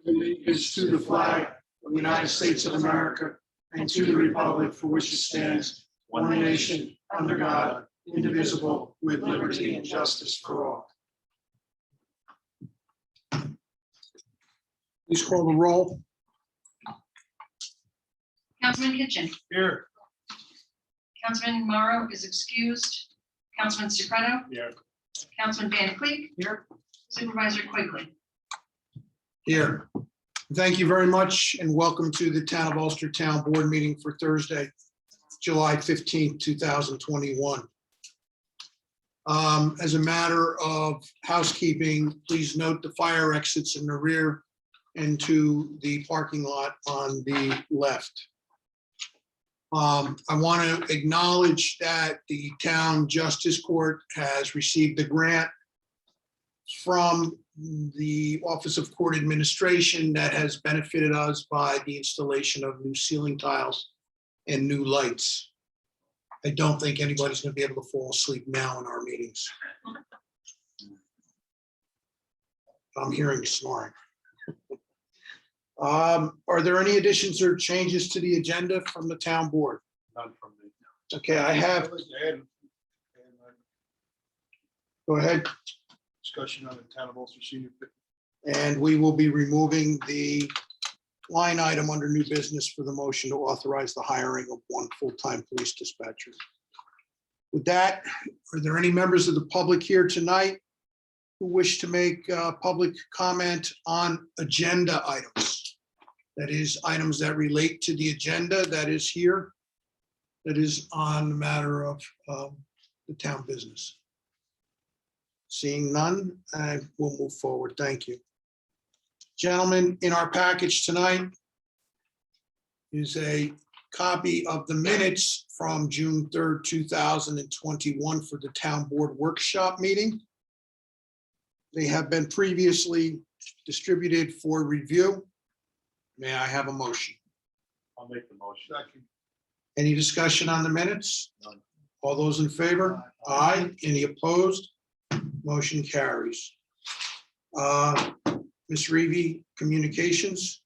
allegiance to the flag of the United States of America and to the republic for which it stands, one nation, under God, indivisible, with liberty and justice for all. Please call the roll. Councilman Kitchen. Here. Councilman Morrow is excused. Councilman Secreto. Here. Councilman Van Cleef. Here. Supervisor Quigley. Here. Thank you very much and welcome to the Town of Ulster Town Board meeting for Thursday, July 15th, 2021. As a matter of housekeeping, please note the fire exits in the rear and to the parking lot on the left. I want to acknowledge that the Town Justice Court has received a grant from the Office of Court Administration that has benefited us by the installation of new ceiling tiles and new lights. I don't think anybody's going to be able to fall asleep now in our meetings. I'm hearing snoring. Are there any additions or changes to the agenda from the town board? None from me. Okay, I have, go ahead. Discussion on the town of Ulster senior. And we will be removing the line item under new business for the motion to authorize the hiring of one full-time police dispatcher. With that, are there any members of the public here tonight who wish to make public comment on agenda items? That is, items that relate to the agenda that is here, that is on the matter of the town business. Seeing none, I will move forward. Thank you. Gentlemen, in our package tonight is a copy of the minutes from June 3rd, 2021 for the town board workshop meeting. They have been previously distributed for review. May I have a motion? I'll make the motion. Second. Any discussion on the minutes? None. All those in favor? Aye. Any opposed? Motion carries. Ms. Reevy, communications?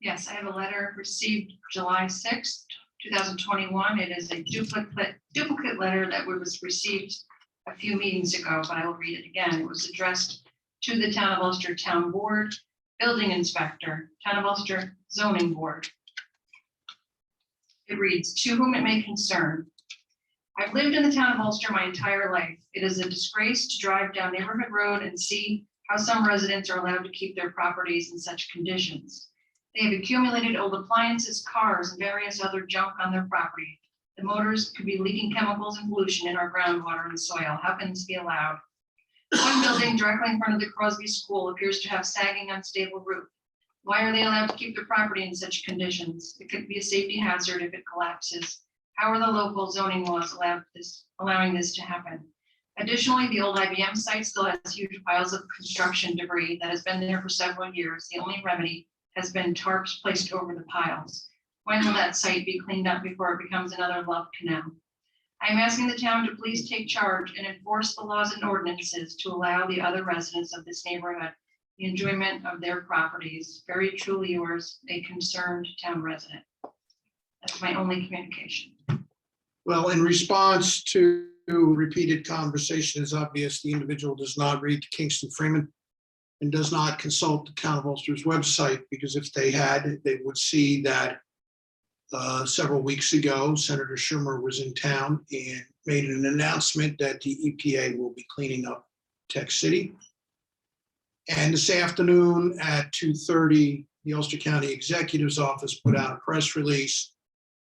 Yes, I have a letter received July 6th, 2021. It is a duplicate letter that was received a few meetings ago, but I will read it again. It was addressed to the Town of Ulster Town Board, Building Inspector, Town of Ulster Zoning Board. It reads, "To whom it may concern. I've lived in the town of Ulster my entire life. It is a disgrace to drive down Neighborhood Road and see how some residents are allowed to keep their properties in such conditions. They have accumulated old appliances, cars, and various other junk on their property. The motors could be leaking chemicals and pollution in our groundwater and soil. How can this be allowed? One building directly in front of the Crosby School appears to have sagging, unstable roof. Why are they allowed to keep their property in such conditions? It could be a safety hazard if it collapses. How are the local zoning laws allowing this to happen? Additionally, the old IBM site still has huge piles of construction debris that has been there for several years. The only remedy has been tarps placed over the piles. When will that site be cleaned up before it becomes another Love Canal? I am asking the town to please take charge and enforce the laws and ordinances to allow the other residents of this neighborhood the enjoyment of their properties. Very truly yours, a concerned town resident." That's my only communication. Well, in response to repeated conversation, it's obvious the individual does not read Kingston Freeman and does not consult the Town of Ulster's website, because if they had, they would see that several weeks ago, Senator Schumer was in town and made an announcement that the EPA will be cleaning up Tech City. And this afternoon at 2:30, the Ulster County Executive's Office put out a press release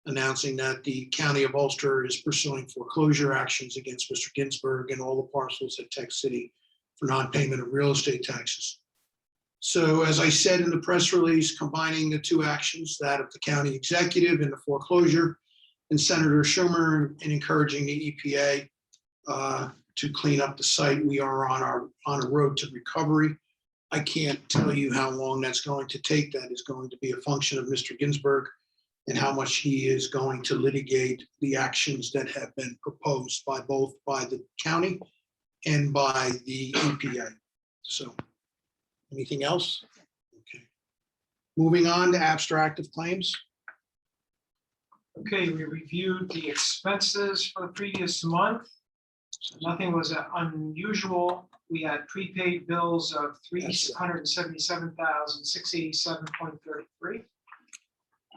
announcing that the County of Ulster is pursuing foreclosure actions against Mr. Ginsburg and all the parcels at Tech City for non-payment of real estate taxes. So as I said in the press release, combining the two actions, that of the county executive and the foreclosure, and Senator Schumer in encouraging the EPA to clean up the site, we are on a road to recovery. I can't tell you how long that's going to take. That is going to be a function of Mr. Ginsburg and how much he is going to litigate the actions that have been proposed by the county and by the EPA. So Anything else? Okay. Moving on to abstract of claims. Okay, we reviewed the expenses for the previous month. So nothing was unusual. We had prepaid bills of $377,687.33.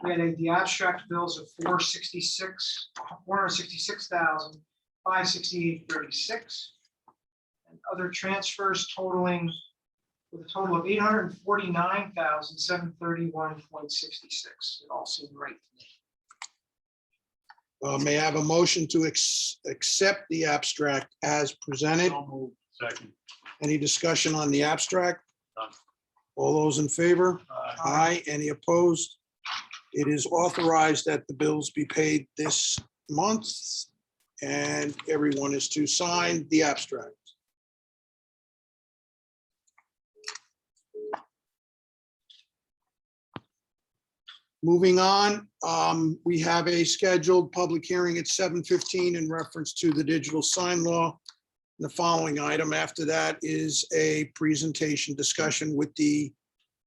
We had the abstract bills of $466,568.36. And other transfers totaling with a total of $849,731.66. It all seemed right to me. May I have a motion to accept the abstract as presented? So moved. Second. Any discussion on the abstract? None. All those in favor? Aye. Aye. Any opposed? It is authorized that the bills be paid this month, and everyone is to sign the abstract. Moving on, we have a scheduled public hearing at 7:15 in reference to the digital sign law. The following item after that is a presentation discussion with the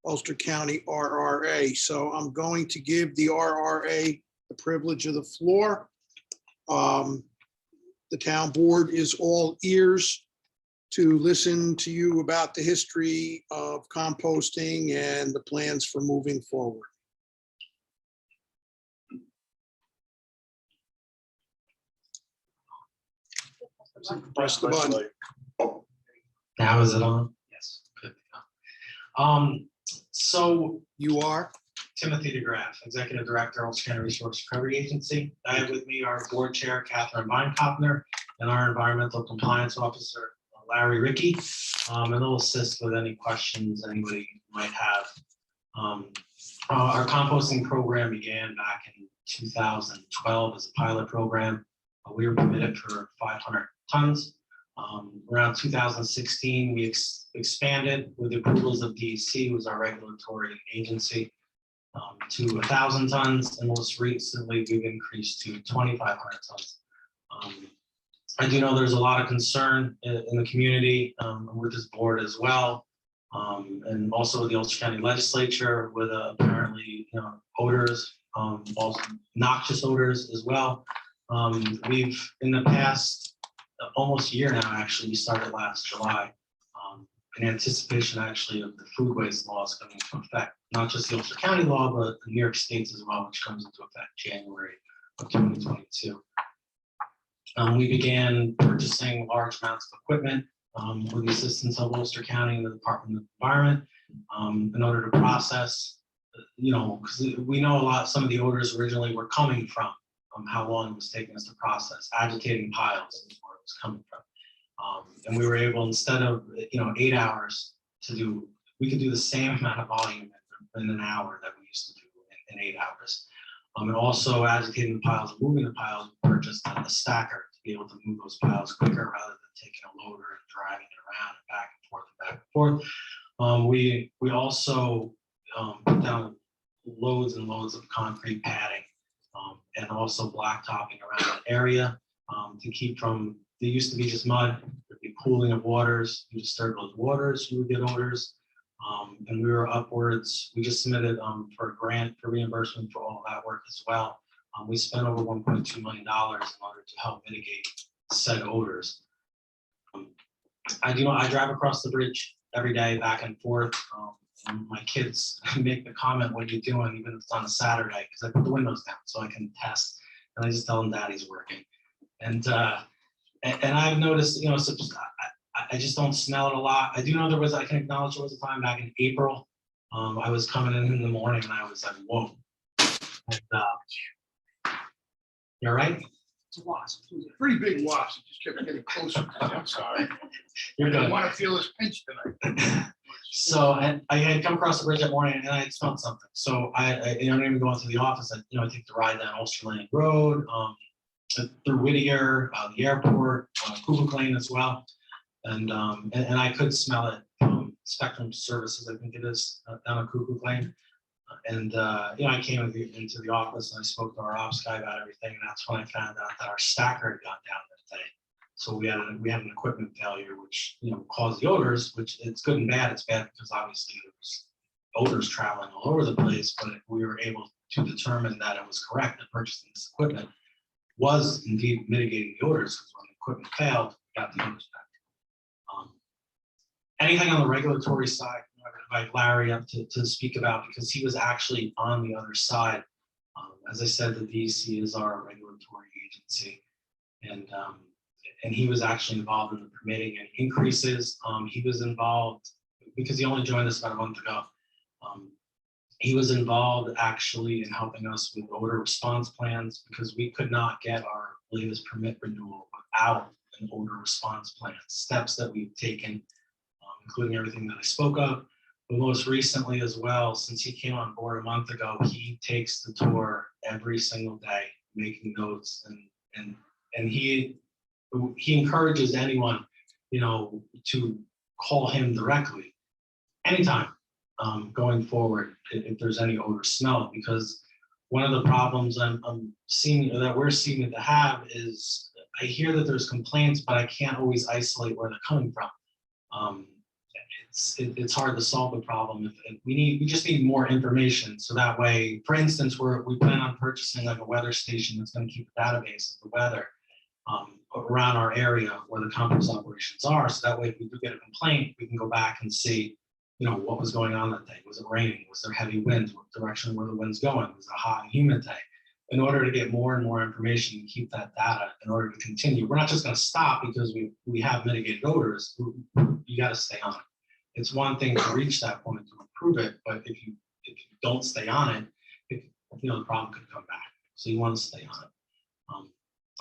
Ulster County RRA. So I'm going to give the RRA the privilege of the floor. The town board is all ears to listen to you about the history of composting and the plans for moving forward. Press the button. Now is it on? Yes. Good to go. So You are? Timothy DeGraff, Executive Director, Ulster County Resource Recovery Agency. I have with me our Board Chair, Catherine Beinkopner, and our Environmental Compliance Officer, Larry Ricky, and they'll assist with any questions anybody might have. Our composting program began back in 2012 as a pilot program. We were permitted for 500 tons. Around 2016, we expanded with the approvals of DEC, was our regulatory agency, to 1,000 tons, and most recently we've increased to 2,500 tons. I do know there's a lot of concern in the community with this board as well, and also with the Ulster County Legislature with apparently odors, also noxious odors as well. We've in the past almost a year now, actually, we started last July, in anticipation actually of the food waste laws coming into effect, not just the Ulster County law, but the New York State's as well, which comes into effect January of 2022. We began purchasing large amounts of equipment with the assistance of Ulster County and the Department of Environment in order to process, because we know some of the odors originally were coming from how long it was taking us to process. Agitating piles is where it was coming from. And we were able, instead of 8 hours to do, we could do the same amount of volume in an hour that we used to do in 8 hours. And also agitating the piles, moving the piles, we purchased a stacker to be able to move those piles quicker rather than taking a loader and driving it around and back and forth and back and forth. We also put down loads and loads of concrete padding and also blacktopping around that area to keep from, there used to be just mud, there'd be pooling of waters, you disturb those waters, you would get odors. And we were upwards, we just submitted for a grant for reimbursement for all of that work as well. We spent over $1.2 million in order to help mitigate said odors. I drive across the bridge every day back and forth. And my kids make the comment, what are you doing, even if it's on a Saturday, because I put the windows down so I can test. And I just tell them Daddy's working. And I've noticed, so I just don't smell it a lot. I do know I can acknowledge there was a time back in April. I was coming in the morning and I was like, whoa. And, you're right. It's a wasp. It was a pretty big wasp. It just kept getting closer. I'm sorry. You're I good. want to feel this pinch tonight. So I had come across the bridge that morning and I had smelled something. So I didn't even go into the office. I take the ride down Ulster Lane Road, through Whittier, the airport, Kugelk Lane as well. And I could smell it from Spectrum Services, I think it is, down at Kugelk Lane. And I came into the office and I spoke to our ops guy about everything. And that's when I found out that our stacker had gone down that day. So we had an equipment failure, which, caused the odors, which it's good and bad. It's bad because obviously there's odors traveling all over the place, but we were able to determine that it was correct that purchasing this equipment was indeed mitigating the odors, because when the equipment failed, we got the odors back. Anything on the regulatory side, I'm going to invite Larry up to speak about, because he was actually on the other side. As I said, the DEC is our regulatory agency, and he was actually involved in the permitting and increases. He was involved because he only joined us about a month ago. He was involved actually in helping us with odor response plans, because we could not get our latest permit renewal without an odor response plan. Steps that we've taken, including everything that I spoke of. But most recently as well, since he came on board a month ago, he takes the tour every single day, making notes, and he encourages anyone, to call him directly anytime going forward if there's any odor smell, because one of the problems I'm seeing that we're seeming to have is I hear that there's complaints, but I can't always isolate where they're coming from. It's hard to solve the problem. We just need more information, so that way, for instance, we plan on purchasing like a weather station that's going to keep a database of the weather around our area where the compost operations are, so that way if we do get a complaint, we can go back and see, what was going on that day. Was it raining? Was there heavy winds? What direction were the winds going? Was it a hot and humid day? In order to get more and more information and keep that data, in order to continue, we're not just going to stop because we have mitigated odors. You got to stay on it. It's one thing to reach that point to improve it, but if you don't stay on it, the problem could come back. So you want to stay on it.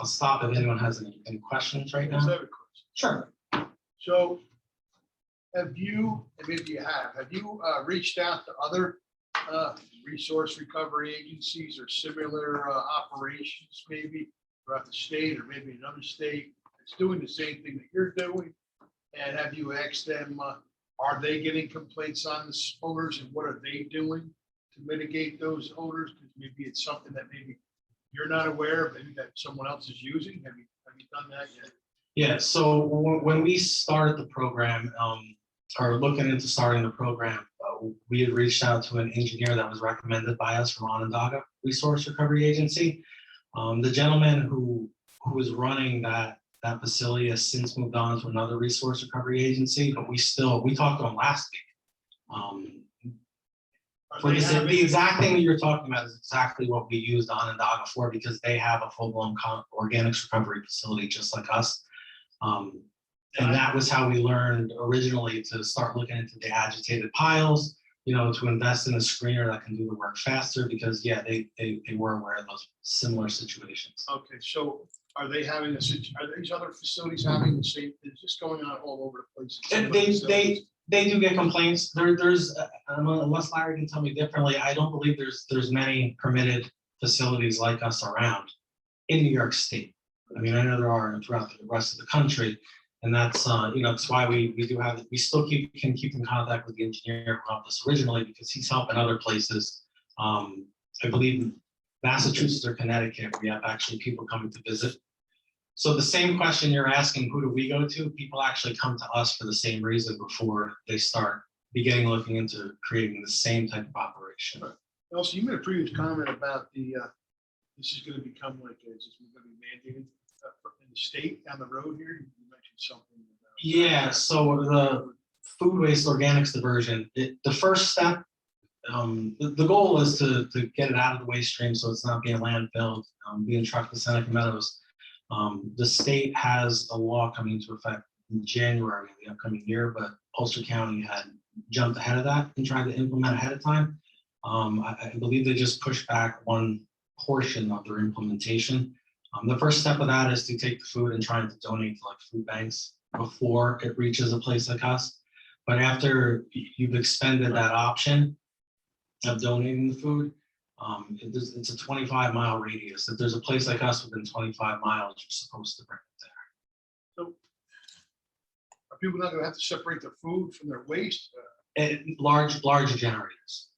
I'll stop if anyone has any questions right Just now. have a question. Sure. So have you, and maybe you have you reached out to other resource recovery agencies or similar operations maybe throughout the state or maybe another state that's doing the same thing that you're doing? And have you asked them, are they getting complaints on the odors and what are they doing to mitigate those odors? Because maybe it's something that maybe you're not aware of, maybe that someone else is using. Have you done that yet? Yeah, so when we started the program, or looking into starting the program, we had reached out to an engineer that was recommended by us from Onondaga Resource Recovery Agency. The gentleman who was running that facility has since moved on to another resource recovery agency, but we talked to him last week. For the exact thing that you're talking about is exactly what we used Onondaga for, because they have a full-blown organics recovery facility just like us. And that was how we learned originally to start looking into the agitated piles, to invest in a screener that can do the work faster, because they were aware of those similar situations. Okay, so are they having are these other facilities having the same, is this going on all over the place? They do get complaints. There's unless Larry can tell me differently, I don't believe there's many permitted facilities like us around in New York State. I mean, I know there are throughout the rest of the country, and that's that's why we still can keep in contact with the engineer who helped us originally, because he's helping other places. I believe Massachusetts or Connecticut, we have actually people coming to visit. So the same question you're asking, who do we go to? People actually come to us for the same reason before they start looking into creating the same type of operation. Also, you made a previous comment about this is going to become like, is this going to be mandated in the state down the road here? You mentioned something about. Yeah, so the food waste organics diversion, the first step, the goal is to get it out of the waste stream so it's not being landfilled, being trucked to Seneca Meadows. The state has a law coming into effect in January of the upcoming year, but Ulster County had jumped ahead of that and tried to implement ahead of time. I believe they just pushed back one portion of their implementation. The first step of that is to take the food and trying to donate to like food banks before it reaches a place like us. But after you've expended that option of donating the food, it's a 25-mile radius. If there's a place like us within 25 miles, you're supposed to bring it there. So are people not going to have to separate their food from their waste? Large generators.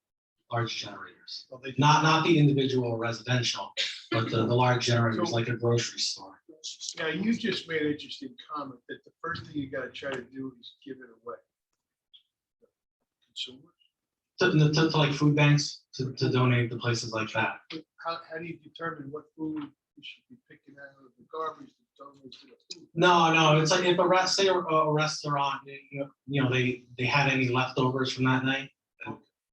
Well, they- Not the individual residential, but the large generators like a grocery store. process. Yeah, you just made an interesting comment that the first thing you gotta try to do is give it away. Consumers, To like food banks, to donate to places like that. how do you determine what food you should be picking out of the garbage to donate to the food? No, it's like if say a restaurant, they had any leftovers from that night.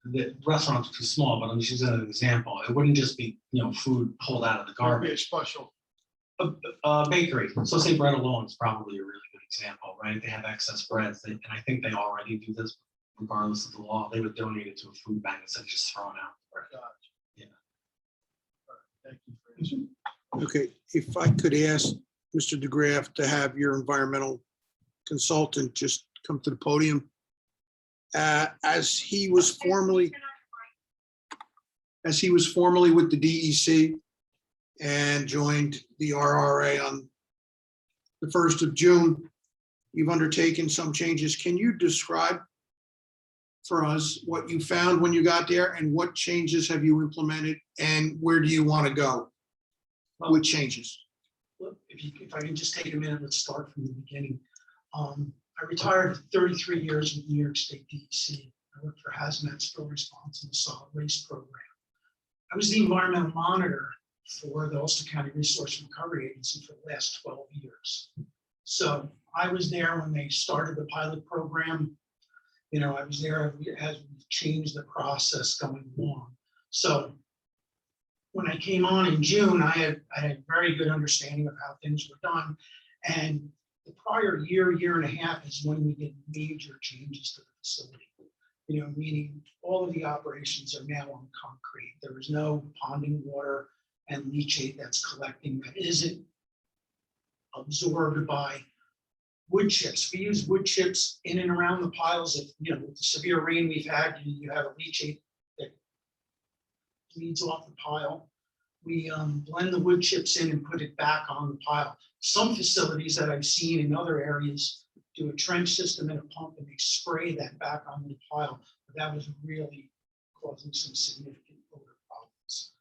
The restaurant's too small, but I'm just using an example. It wouldn't just be, food pulled out of the There'd be a garbage. special, Bakery, so say Bread Alone is probably a really good example, right? They have excess breads, and I think they already do this regardless of the law. They would donate it to a food bank instead of just throwing out. Yeah. thank you for answering. Okay, if I could ask Mr. DeGraff to have your environmental consultant just come to the podium. As he was formerly with the DEC and joined the RRA on the 1st of June, you've undertaken some changes. Can you describe for us what you found when you got there and what changes have you implemented and where do you want to go with changes? Look, if I can just take a minute, let's start from the beginning. I retired 33 years with New York State DEC. I worked for Hazmat Spill Response and the Solid Waste Program. I was the environmental monitor for the Ulster County Resource Recovery Agency for the last 12 years. So I was there when they started the pilot program. I was there as we changed the process going along. So when I came on in June, I had a very good understanding of how things were done. And the prior year and a half is when we did major changes to the facility. Meaning all of the operations are now on concrete. There is no ponding water and leachate that's collecting that isn't absorbed by wood chips. We use wood chips in and around the piles. With the severe rain we've had, you have a leachate that bleeds off the pile. We blend the wood chips in and put it back on the pile. Some facilities that I've seen in other areas do a trench system and a pump and they spray that back on the pile. But that was really causing some significant odor problems.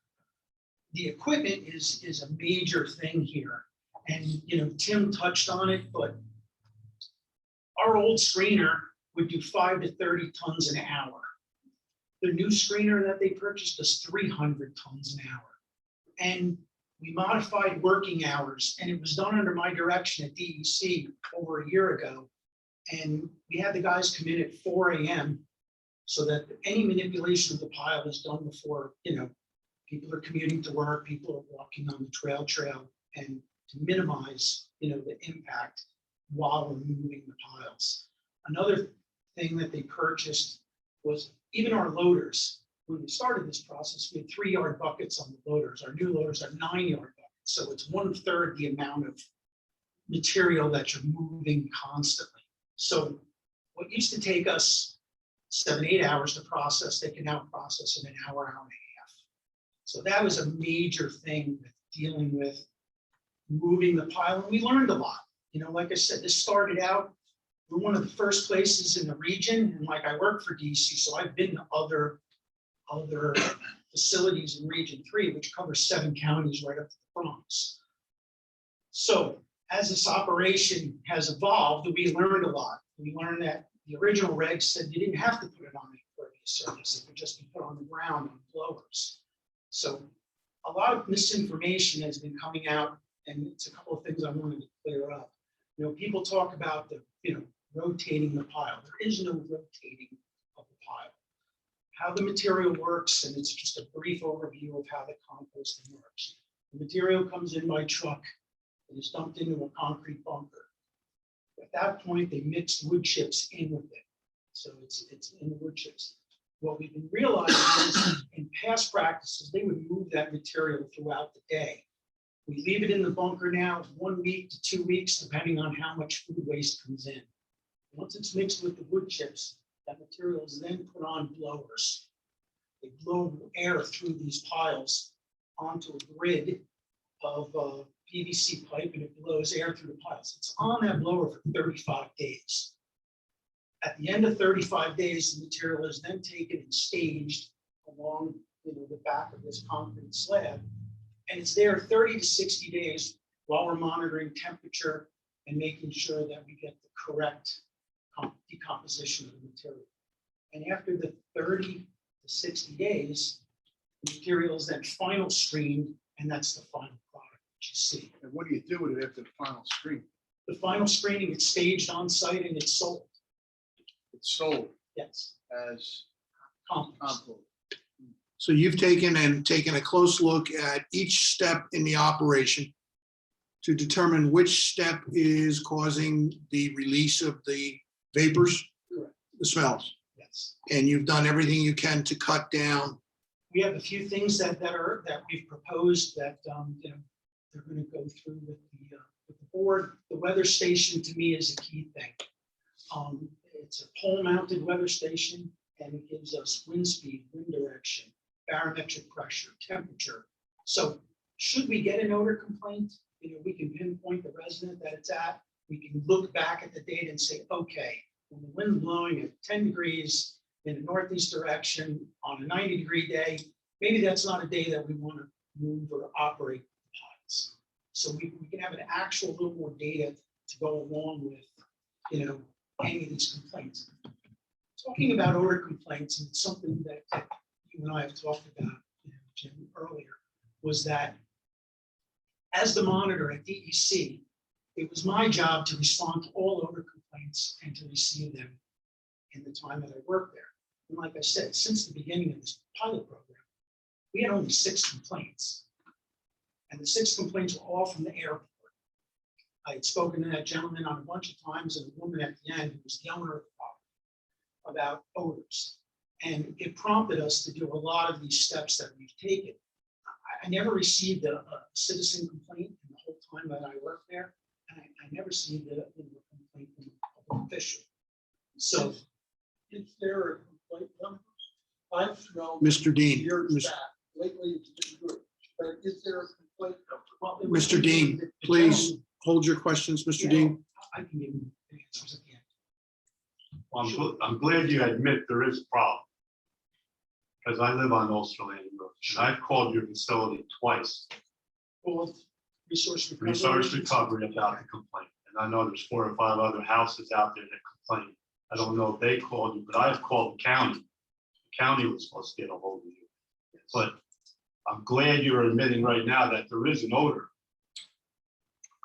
The equipment is a major thing here. And Tim touched on it, but our old screener would do 5 to 30 tons an hour. The new screener that they purchased is 300 tons an hour. And we modified working hours, and it was done under my direction at DEC over a year ago. And we had the guys come in at 4 a.m. so that any manipulation of the pile is done before, people are commuting to work, people are walking on the trail, and to minimize, the impact while removing the piles. Another thing that they purchased was even our loaders. When we started this process, we had 3-yard buckets on the loaders. Our new loaders are 9-yard buckets. So it's 1/3 the amount of material that you're moving constantly. So what used to take us 7-8 hours to process, they can now process in an hour and a half. So that was a major thing with dealing with moving the pile. And we learned a lot. Like I said, this started out, we're one of the first places in the region. And like I work for DC, so I've been to other facilities in Region 3, which covers 7 counties right up to the Bronx. So as this operation has evolved, we learned a lot. We learned that the original regs said you didn't have to put it on an impervious surface. It could just be put on the ground on blowers. So a lot of misinformation has been coming out, and it's a couple of things I wanted to clear up. People talk about rotating the pile. There is no rotating of the pile. How the material works, and it's just a brief overview of how the composting works. The material comes in by truck and is dumped into a concrete bunker. At that point, they mix wood chips in with it. So it's in the wood chips. What we've been realizing is in past practices, they would move that material throughout the day. We leave it in the bunker now 1 week to 2 weeks, depending on how much food waste comes in. Once it's mixed with the wood chips, that material is then put on blowers. They blow air through these piles onto a grid of PVC pipe, and it blows air through the piles. It's on that blower for 35 days. At the end of 35 days, the material is then taken and staged along the back of this concrete slab. And it's there 30 to 60 days while we're monitoring temperature and making sure that we get the correct decomposition of the material. And after the 30 to 60 days, the material is then final screened, and that's the final product that you see. And what do you do with it after the final screen? The final screening, it's staged on site and it's sold. It's sold Yes. as Compost. compost. So you've taken a close look at each step in the operation to determine which step is causing the release of the vapors, Correct. the smells. Yes. And you've done everything you can to cut down. We have a few things that we've proposed that, they're going to go through with the board. The weather station to me is a key thing. It's a pole mounted weather station, and it gives us wind speed, wind direction, barometric pressure, temperature. So should we get an odor complaint, we can pinpoint the resident that it's at. We can look back at the data and say, okay, when the wind's blowing at 10 degrees in the northeast direction on a 90-degree day, maybe that's not a day that we want to move or operate the piles. So we can have an actual little more data to go along with, any of these complaints. Talking about odor complaints, and it's something that you and I have talked about, Jim, earlier, was that as the monitor at DEC, it was my job to respond to all odor complaints and to receive them in the time that I worked there. And like I said, since the beginning of this pilot program, we had only 6 complaints. And the 6 complaints were all from the airport. I had spoken to that gentleman on a bunch of times, and a woman at the end who was the owner of the property about odors. And it prompted us to do a lot of these steps that we've taken. I never received a citizen complaint in the whole time that I worked there. And I never received a complaint from a public official. So Is there a complaint number? I've thrown Mr. Dean, years back, lately it's been good, but is there a complaint number? well, it was- Mr. Dean, the please gentleman- hold your questions, Mr. Yeah, Dean. I can give you the answers at the end. Well, I'm glad you admit there is a problem. Because I live on Ulster Landing Road, and I've called your facility twice, Well, resource recovery. resource recovery about the complaint. And I know there's 4 or 5 other houses out there that complain. I don't know if they called you, but I have called the county. The county was supposed to get a hold of you. But I'm glad you're admitting right now that there is an odor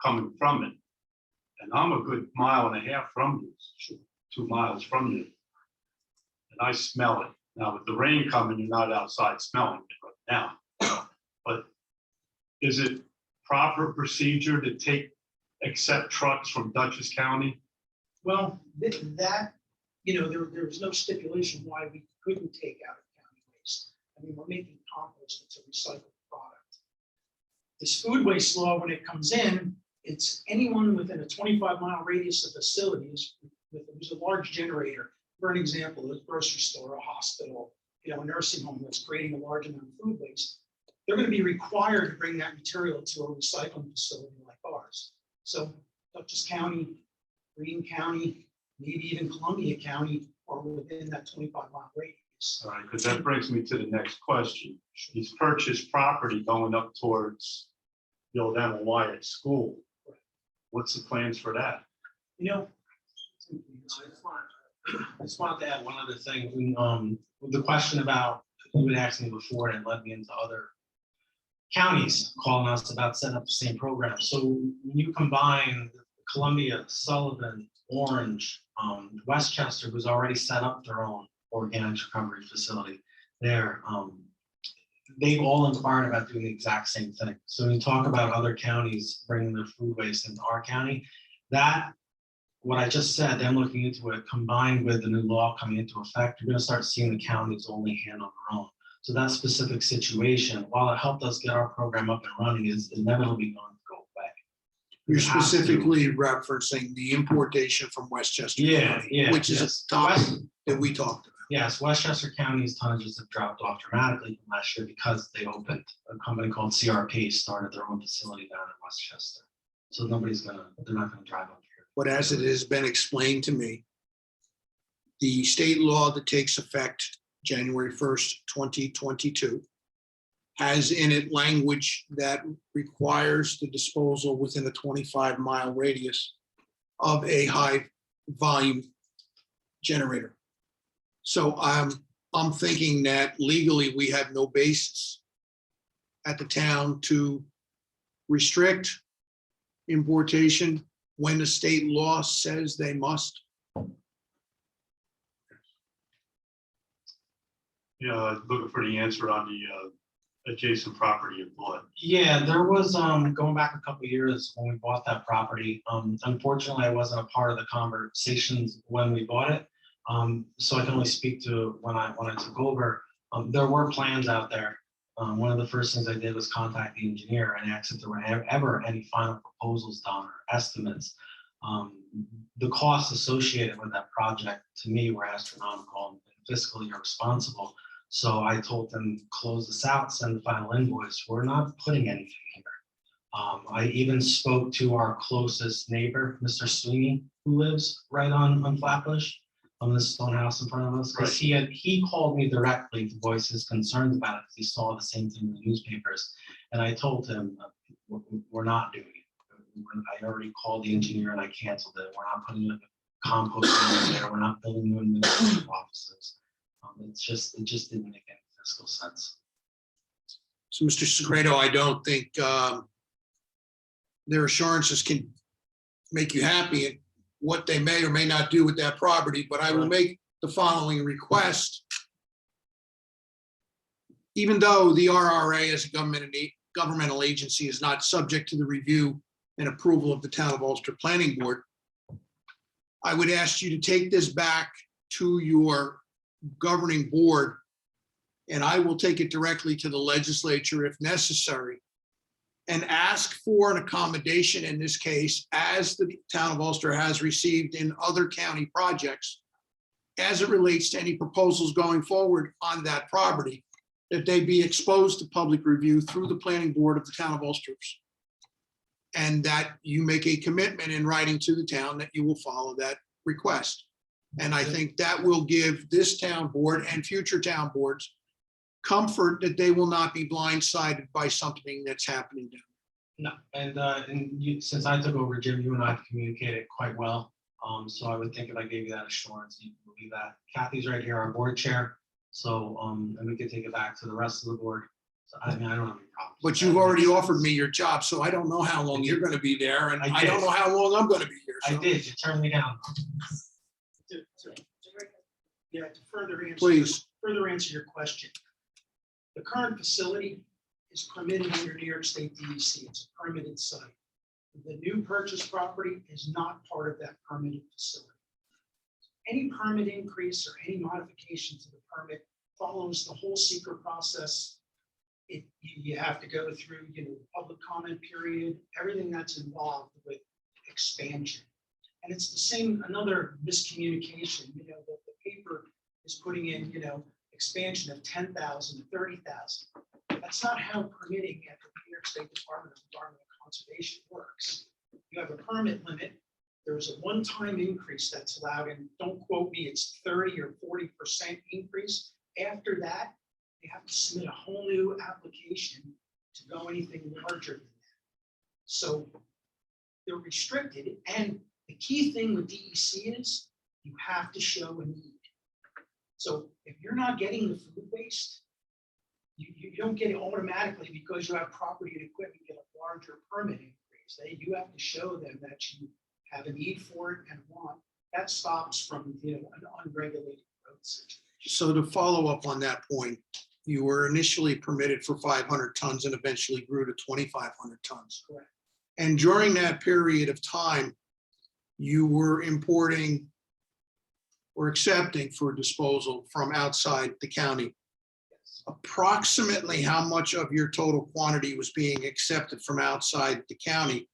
coming from it. And I'm a good 1.5 miles from you, 2 miles from you. And I smell it. Now, with the rain coming, you're not outside smelling it right now. But is it proper procedure to accept trucks from Dutchess County? Well, that, there was no stipulation why we couldn't take out county waste. I mean, we're making compost, it's a recycled product. This food waste law, when it comes in, it's anyone within a 25-mile radius of facilities who's a large generator. For an example, a grocery store, a hospital, a nursing home that's creating a large amount of food waste. They're going to be required to bring that material to a recycling facility like ours. So Dutchess County, Greene County, maybe even Columbia County are within that 25-mile radius. All right, because that brings me to the next question. He's purchased property going up towards the old Emma Wyatt School. What's the plans for that? I just wanted to add one other thing. With the question about, you had asked me before and it led me into other counties calling us about setting up the same program. So when you combine Columbia, Sullivan, Orange, Westchester, who's already set up their own organic recovery facility there, they've all inquired about doing the exact same thing. So when you talk about other counties bringing their food waste into our county, that, what I just said, them looking into it, combined with the new law coming into effect, you're going to start seeing the counties only handle their own. So that specific situation, while it helped us get our program up and running, is inevitably going to go away. You're You have to. specifically referencing the importation from Westchester County, Yeah, which is yes. a topic West- that we talked about. Yes, Westchester County's tonnages have dropped off dramatically from last year because they opened, a company called CRP started their own facility down in Westchester. So they're not gonna drive up here. But as it has been explained to me, the state law that takes effect January 1st, 2022 has in it language that requires the disposal within a 25-mile radius of a high volume generator. So I'm thinking that legally we have no basis at the town to restrict importation when the state law says they must. Yeah, looking for the answer on the adjacent property you bought. Yeah, there was, going back a couple of years when we bought that property. Unfortunately, I wasn't a part of the conversations when we bought it. So I can only speak to when I took over. There were plans out there. One of the first things I did was contact the engineer and ask if there were ever any final proposals done or estimates. The costs associated with that project to me were astronomical and fiscally irresponsible. So I told them, close this out, send the final invoice. We're not putting anything here. I even spoke to our closest neighbor, Mr. Sweeney, who lives right on Flatbush, on the stone house in front of us. Because he called me directly to voice his concerns about it, because he saw the same thing in the newspapers. And I told him, we're not doing it. I already called the engineer and I canceled it. We're not putting a compost in there. We're not building new administrative offices. It just didn't make any fiscal sense. So, Mr. Segredo, I don't think their assurances can make you happy at what they may or may not do with that property, but I will make the following request. Even though the RRA as a governmental agency is not subject to the review and approval of the Town of Ulster Planning Board, I would ask you to take this back to your governing board, and I will take it directly to the legislature if necessary, and ask for an accommodation in this case, as the Town of Ulster has received in other county projects, as it relates to any proposals going forward on that property, that they be exposed to public review through the planning board of the Town of Ulster. And that you make a commitment in writing to the town that you will follow that request. And I think that will give this town board and future town boards comfort that they will not be blindsided by something that's happening down No, and you, since I took over, Jim, you and I have communicated quite well. So I would think if I gave you that assurance, you would believe that. Kathy's right here, our board chair. So, and we could take it back to the rest of the board. So I mean, I don't have any problems. But you've already offered me your job, so I don't know how long you're gonna be there, and I don't know how long I'm gonna be here. I so did, you turned me down. Yeah, to further answer. Please. Further answer your question. The current facility is permitted under New York State DEC. It's a permitted site. The new purchase property is not part of that permitted facility. Any permit increase or any modification to the permit follows the whole secret process. You have to go through, the public comment period, everything that's involved with expansion. And it's the same, another miscommunication, that the paper is putting in, expansion of 10,000 to 30,000. That's not how permitting at the New York State Department of Environmental Conservation works. You have a permit limit. There's a one-time increase that's allowed, and don't quote me, it's 30 or 40% increase. After that, they have to submit a whole new application to go anything larger than that. So they're restricted, and the key thing with DEC is you have to show a need. So if you're not getting the food waste, you don't get it automatically because you have property and equipment get a larger permit increase. You have to show them that you have a need for it and want. That stops from an unregulated growth situation. So to follow up on that point, you were initially permitted for 500 tons and eventually grew to 2,500 tons. Correct. And during that period of time, you were importing or accepting for disposal from outside the county. Approximately how much of your total quantity was being accepted from outside the county?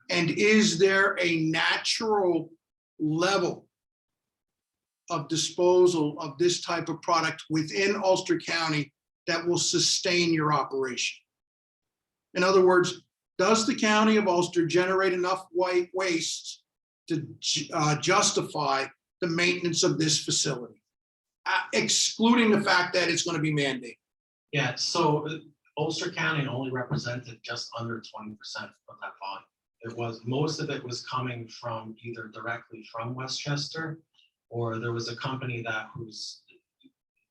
And is there a natural level of disposal of this type of product within Ulster County that will sustain your operation? In other words, does the county of Ulster generate enough white waste to justify the maintenance of this facility, excluding the fact that it's going to be mandated? Yeah, so Ulster County only represented just under 20% of that volume. It was, most of it was coming from either directly from Westchester, or there was a company that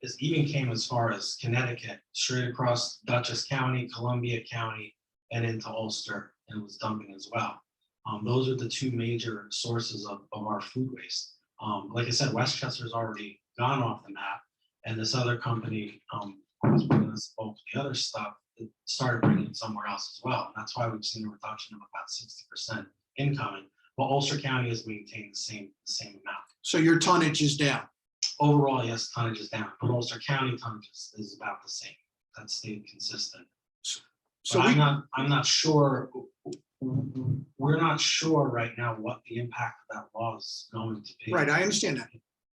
this even came as far as Connecticut, straight across Dutchess County, Columbia County, and into Ulster, and was dumping as well. Those are the two major sources of our food waste. Like I said, Westchester's already gone off the map, and this other company was bringing us bulk the other stuff. It started bringing it somewhere else as well. And that's why we've seen a reduction of about 60% incoming. But Ulster County has maintained the same amount. So your tonnage is down. Overall, yes, tonnage is down, but Ulster County tonnage is about the same. That stayed consistent. So But we, I'm not sure. We're not sure right now what the impact of that law is going to be. right, I understand that.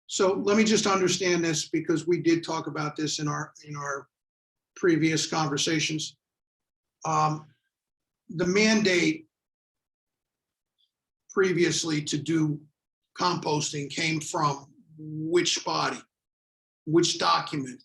So let me just understand this, because we did talk about this in our previous conversations. The mandate previously to do composting came from which body, which document?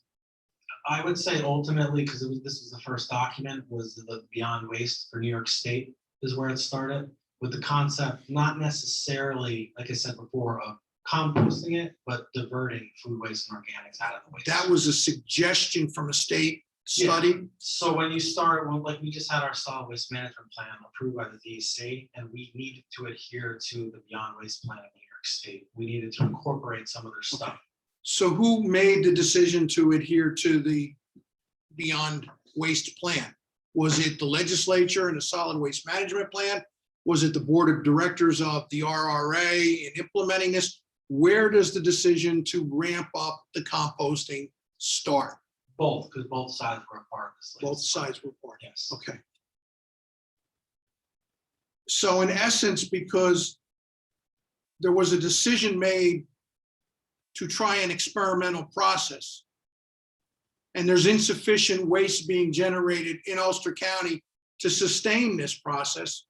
I would say ultimately, because this was the first document, was the Beyond Waste for New York State is where it started, with the concept, not necessarily, like I said before, of composting it, but diverting food waste and organics out of the waste. That was a suggestion from a state study. So when you start, well, like we just had our solid waste management plan approved by the DEC, and we needed to adhere to the Beyond Waste plan of New York State. We needed to incorporate some of their stuff. So who made the decision to adhere to the Beyond Waste plan? Was it the legislature and the solid waste management plan? Was it the board of directors of the RRA in implementing this? Where does the decision to ramp up the composting start? Both, because both sides were a part of this. Both sides were part. Yes. Okay. So in essence, because there was a decision made to try an experimental process, and there's insufficient waste being generated in Ulster County to sustain this process,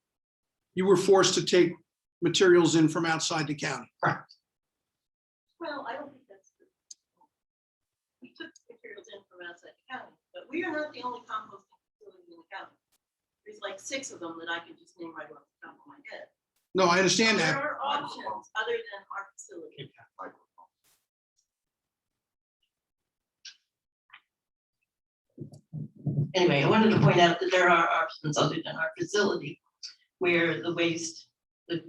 you were forced to take materials in from outside the county. Correct. Well, I don't think that's true. We took materials in from outside the county, but we are not the only composting facility in the county. There's like 6 of them that I can just name right off the top of my head. No, I understand There that. are options other than our facility. Anyway, I wanted to point out that there are options other than our facility where the waste, the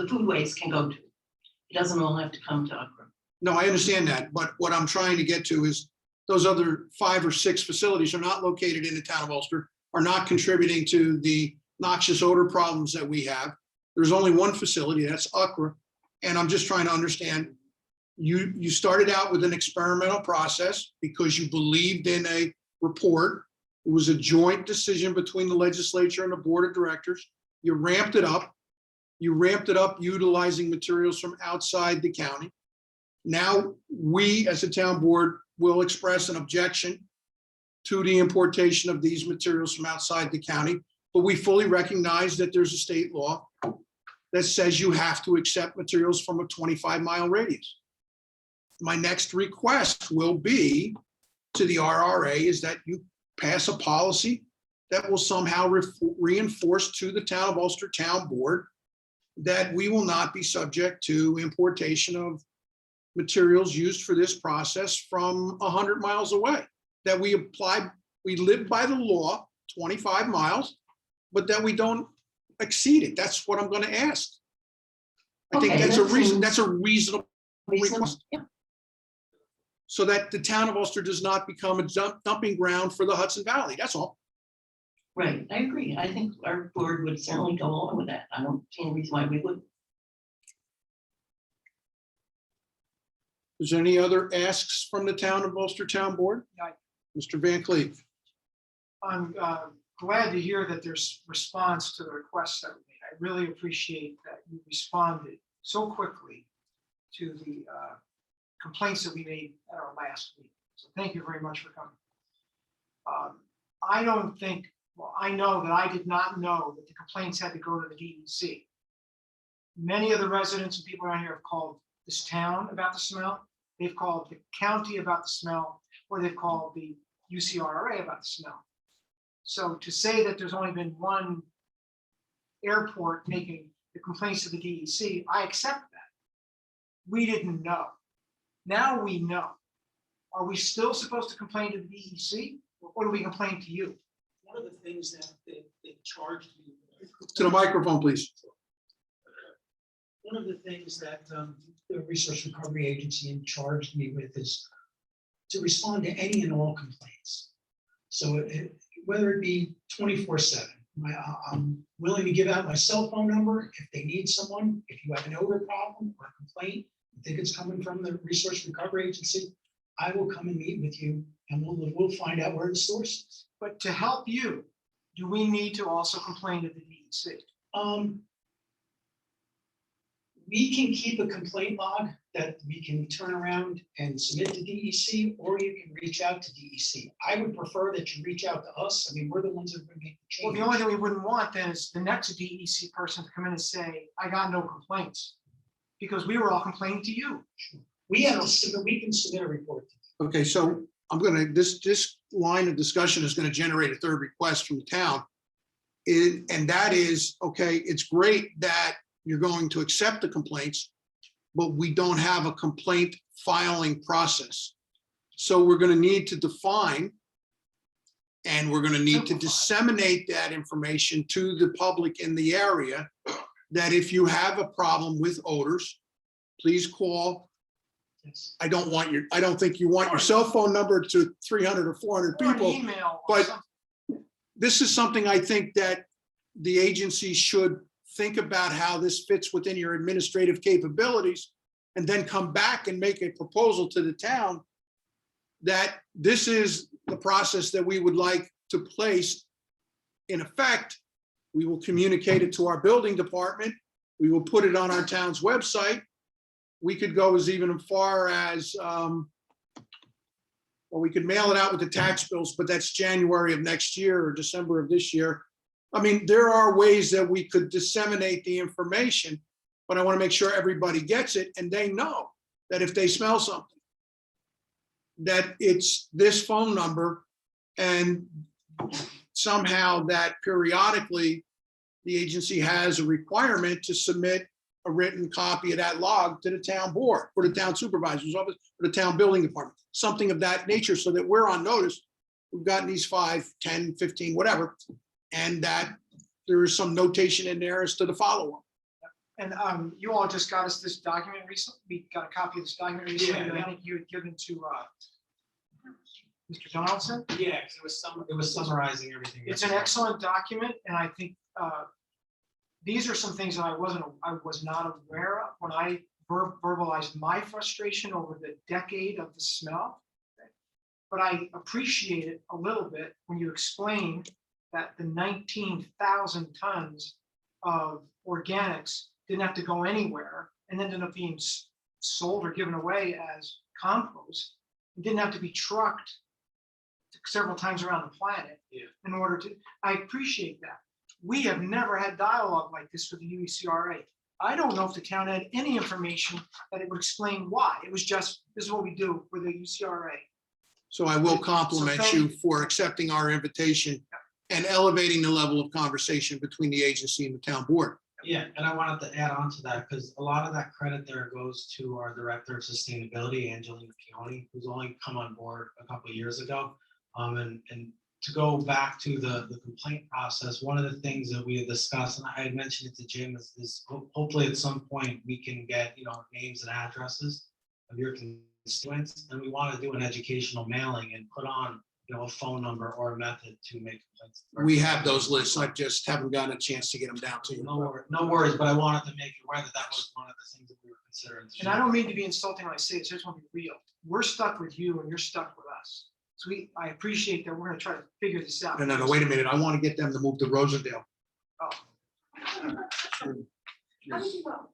food waste can go to. It doesn't all have to come to Akron. No, I understand that, but what I'm trying to get to is those other 5 or 6 facilities are not located in the town of Ulster, are not contributing to the noxious odor problems that we have. There's only one facility, that's Akron, and I'm just trying to understand, you started out with an experimental process because you believed in a report. It was a joint decision between the legislature and the board of directors. You ramped it up. You ramped it up utilizing materials from outside the county. Now, we as a town board will express an objection to the importation of these materials from outside the county, but we fully recognize that there's a state law that says you have to accept materials from a 25-mile radius. My next request will be to the RRA is that you pass a policy that will somehow reinforce to the town of Ulster Town Board that we will not be subject to importation of materials used for this process from 100 miles away. That we live by the law, 25 miles, but that we don't exceed it. That's what I'm going to ask. I think Okay, that's a that reason. seems That's a reasonable request. Yeah. So that the town of Ulster does not become a dumping ground for the Hudson Valley. That's all. Right, I agree. I think our board would certainly go along with that. I don't see any reason why we wouldn't. Is there any other asks from the town of Ulster Town Board? Yeah. Mr. Van Cleve. I'm glad to hear that there's response to the requests that we made. I really appreciate that you responded so quickly to the complaints that we made at our last meeting. So thank you very much for coming. I don't think, well, I know that I did not know that the complaints had to go to the DEC. Many of the residents and people around here have called this town about the smell. They've called the county about the smell, or they've called the UCRRA about the smell. So to say that there's only been one airport making the complaints to the DEC, I accept that. We didn't know. Now we know. Are we still supposed to complain to the DEC or do we complain to you? One of the things that they charged me. To the microphone, please. One of the things that the Resource Recovery Agency charged me with is to respond to any and all complaints. So whether it be 24/7, I'm willing to give out my cell phone number if they need someone. If you have an odor problem or a complaint, you think it's coming from the Resource Recovery Agency, I will come and meet with you and we'll find out where the source is. But to help you, do we need to also complain to the DEC? We can keep a complaint log that we can turn around and submit to DEC, or you can reach out to DEC. I would prefer that you reach out to us. I mean, we're the ones that are going to make the Well, change. the only thing we wouldn't want then is the next DEC person to come in and say, I got no complaints. Because we were all complaining to you. We have to submit, we can submit a report. Okay, so I'm gonna, this line of discussion is gonna generate a third request from the town. And that is, okay, it's great that you're going to accept the complaints, but we don't have a complaint filing process. So we're gonna need to define, and we're gonna need to disseminate that information to the public in the area, that if you have a problem with odors, please call. Yes. I don't think you want your cell phone number to 300 or 400 Or an people. email or but- something. This is something I think that the agency should think about how this fits within your administrative capabilities and then come back and make a proposal to the town that this is the process that we would like to place in effect. We will communicate it to our building department. We will put it on our town's website. We could go as even far as, well, we could mail it out with the tax bills, but that's January of next year or December of this year. I mean, there are ways that we could disseminate the information, but I want to make sure everybody gets it and they know that if they smell something, that it's this phone number, and somehow that periodically the agency has a requirement to submit a written copy of that log to the town board, or the town supervisor's office, or the town building department, something of that nature, so that we're on notice. We've gotten these 5, 10, 15, whatever, and that there is some notation in there as to the follow-up. And you all just got us this document recently. We got a copy of this document recently that I Yeah. think you had given to Mr. Donaldson. Yeah, 'cause it was summarizing everything. It's an excellent document, and I think these are some things that I was not aware of when I verbalized my frustration over the decade of the smell. But I appreciate it a little bit when you explain that the 19,000 tons of organics didn't have to go anywhere and ended up being sold or given away as compost. It didn't have to be trucked several times around the planet in order to, I appreciate that. We have never had dialogue like this with the UECRA. I don't know if the town had any information that it would explain why. It was just, this is what we do for the UCRA. So I will compliment thank you you. for accepting our invitation and elevating the level of conversation between the agency and the town board. Yeah, and I wanted to add on to that, because a lot of that credit there goes to our Director of Sustainability, Angelina Peony, who's only come on board a couple of years ago. And to go back to the complaint process, one of the things that we had discussed, and I had mentioned it to Jim, is hopefully at some point we can get, names and addresses of your constituents, and we want to do an educational mailing and put on, a phone number or a method to make complaints. We have those lists. I just haven't gotten a chance to get them down to you. No worries, but I wanted to make you aware that that was one of the things that we were considering. And I don't mean to be insulting when I say this, I just want to be real. We're stuck with you and you're stuck with us. So I appreciate that. We're gonna try to figure this out. No, wait a minute. I want to get them to move to Rosendale. Oh. How did you go?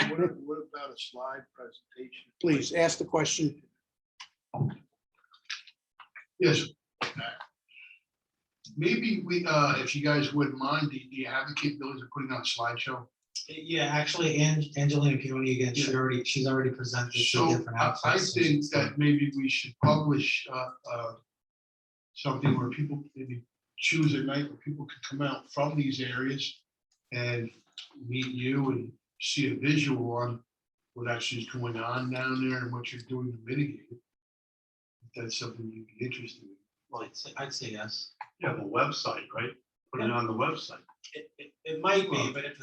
What about a slide presentation? Please ask the question. Yes. Maybe we, if you guys wouldn't mind, do you have the capabilities of putting on a slideshow? Yeah, actually, Angelina Peony, again, she's already presented to So different I outlets. think that maybe we should publish something where people, maybe choose a night where people could come out from these areas and meet you and see a visual on what actually is going on down there and what you're doing to mitigate it. If that's something you'd be interested in. Well, I'd say yes. You have a website, right? Put it on the website. It might be, but if,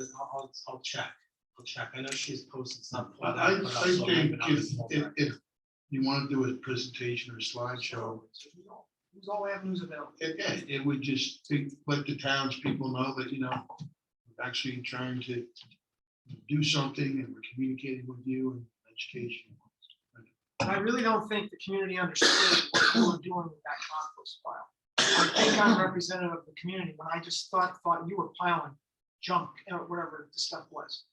I'll check. I'll check. I know she's posted something. about I that, but I also think maybe not as full. if you want to do a presentation or a slideshow, Use all avenues available. it would just let the townspeople know that, you know, we're actually trying to do something and we're communicating with you and education. And I really don't think the community understood what you were doing with that compost pile. I think I'm representative of the community when I just thought you were piling junk, or whatever the stuff was.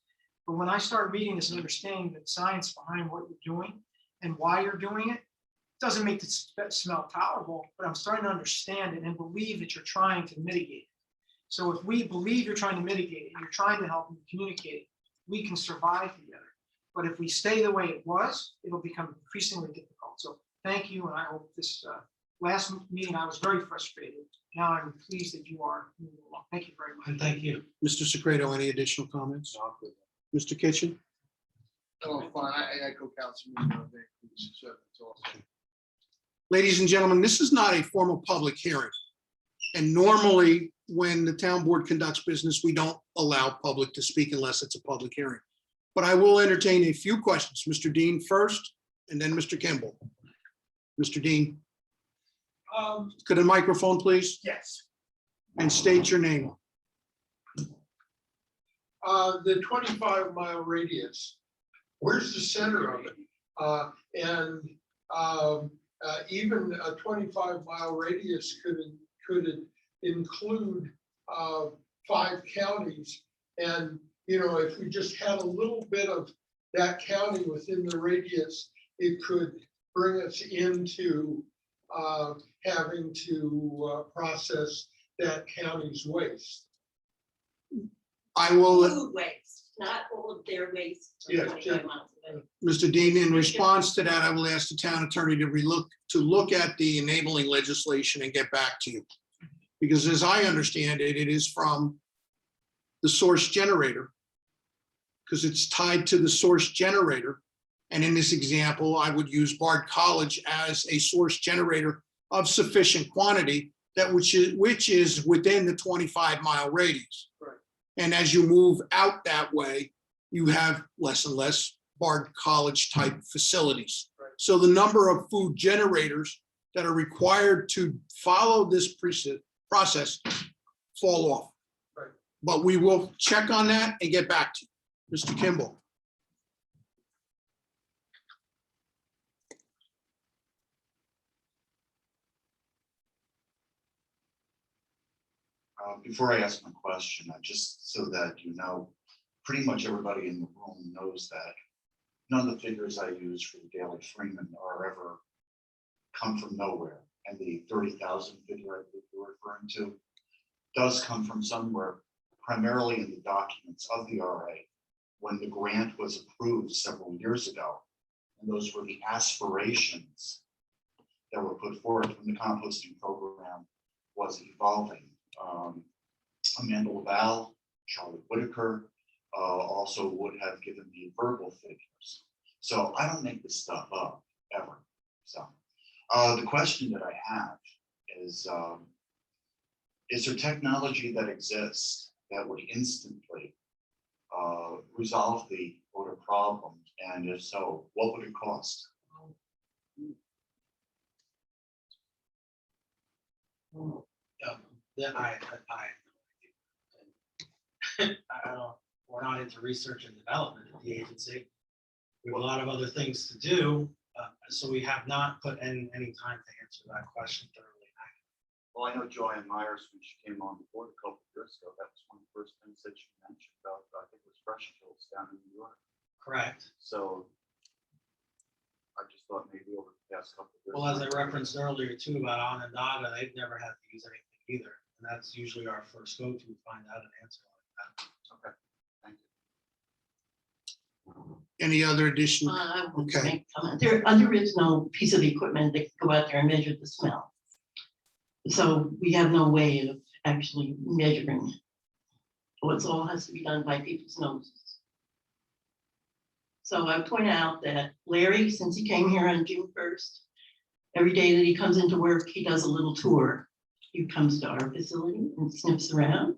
But when I started reading this and understanding the science behind what you're doing and why you're doing it, doesn't make it smell tolerable, but I'm starting to understand it and believe that you're trying to mitigate it. So if we believe you're trying to mitigate it, and you're trying to help and communicate it, we can survive together. But if we stay the way it was, it'll become increasingly difficult. So thank you, and I hope this last meeting, I was very frustrated. Now I'm pleased that you are moving along. Thank you very much. And thank you. Mr. Secreto, any additional comments? Mr. Kitchen? Oh, fine, I echo Councilman Van Cleve's, so it's awesome. Ladies and gentlemen, this is not a formal public hearing. And normally, when the town board conducts business, we don't allow public to speak unless it's a public hearing. But I will entertain a few questions. Mr. Dean first, and then Mr. Kimball. Mr. Dean, could a microphone, please? Yes. And state your name. The 25-mile radius, where's the center of it? Even a 25-mile radius could include 5 counties. And, you know, if we just had a little bit of that county within the radius, it could bring us into having to process that county's waste. I will, Food waste, not all of their waste. Yes, 25 miles away. Mr. Dean, in response to that, I will ask the town attorney to look at the enabling legislation and get back to you. Because as I understand it, it is from the source generator, because it's tied to the source generator. And in this example, I would use Bard College as a source generator of sufficient quantity that which is within the 25-mile radius. Right. And as you move out that way, you have less and less Bard College type facilities. Right. So the number of food generators that are required to follow this process fall off. Right. But we will check on that and get back to you. Mr. Kimball. Before I ask my question, just so that you know, pretty much everybody in the room knows that none of the figures I use for the Daily Freeman are ever come from nowhere. And the 30,000 figure I think you're referring to does come from somewhere, primarily in the documents of the RA when the grant was approved several years ago. And those were the aspirations that were put forth when the composting program was evolving. Amanda Laval, Charlotte Whitaker also would have given me verbal figures. So I don't make this stuff up ever. So the question that I have is there technology that exists that would instantly resolve the odor problem? And if so, what would it cost? Yeah, I don't, we're not into research and development at the agency. We have a lot of other things to do, so we have not put in any time to answer that question thoroughly. Well, I know Joanne Myers, when she came on the board a couple of years ago, that was one of the first things that she mentioned about, I think it was Fresh Hills down in New York. Correct. So I just thought maybe over the past couple of years. Well, as I referenced earlier too about Onondaga, they've never had to use anything either. And that's usually our first go to find out an answer like that. Okay, thank you. Any other additional? I would Okay. make a comment. There is no piece of equipment that can go out there and measure the smell. So we have no way of actually measuring it. What's all has to be done by people's noses. So I point out that Larry, since he came here on June 1st, every day that he comes into work, he does a little tour. He comes to our facility and sniffs around.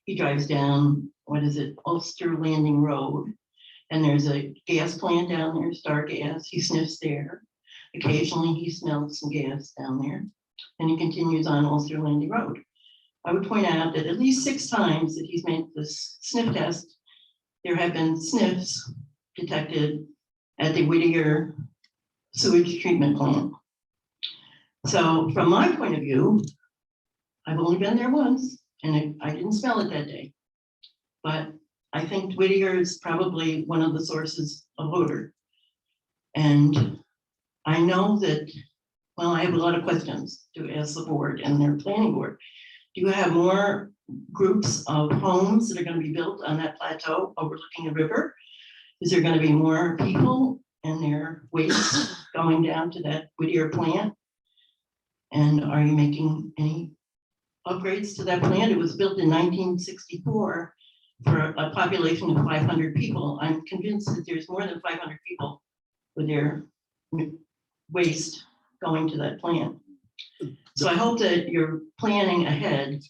He drives down, what is it, Ulster Landing Road. And there's a gas plant down there, Star Gas. He sniffs there. Occasionally he smells some gas down there. And he continues on Ulster Landing Road. I would point out that at least 6 times that he's made this sniff test, there have been sniffs detected at the Whittier sewage treatment plant. So from my point of view, I've only been there once and I didn't smell it that day. But I think Whittier is probably one of the sources of odor. And I know that, well, I have a lot of questions to ask the board and their planning board. Do you have more groups of homes that are going to be built on that plateau overlooking the river? Is there going to be more people and their waste going down to that Whittier plant? And are you making any upgrades to that plant? It was built in 1964 for a population of 500 people. I'm convinced that there's more than 500 people with their waste going to that plant. So I hope that you're planning ahead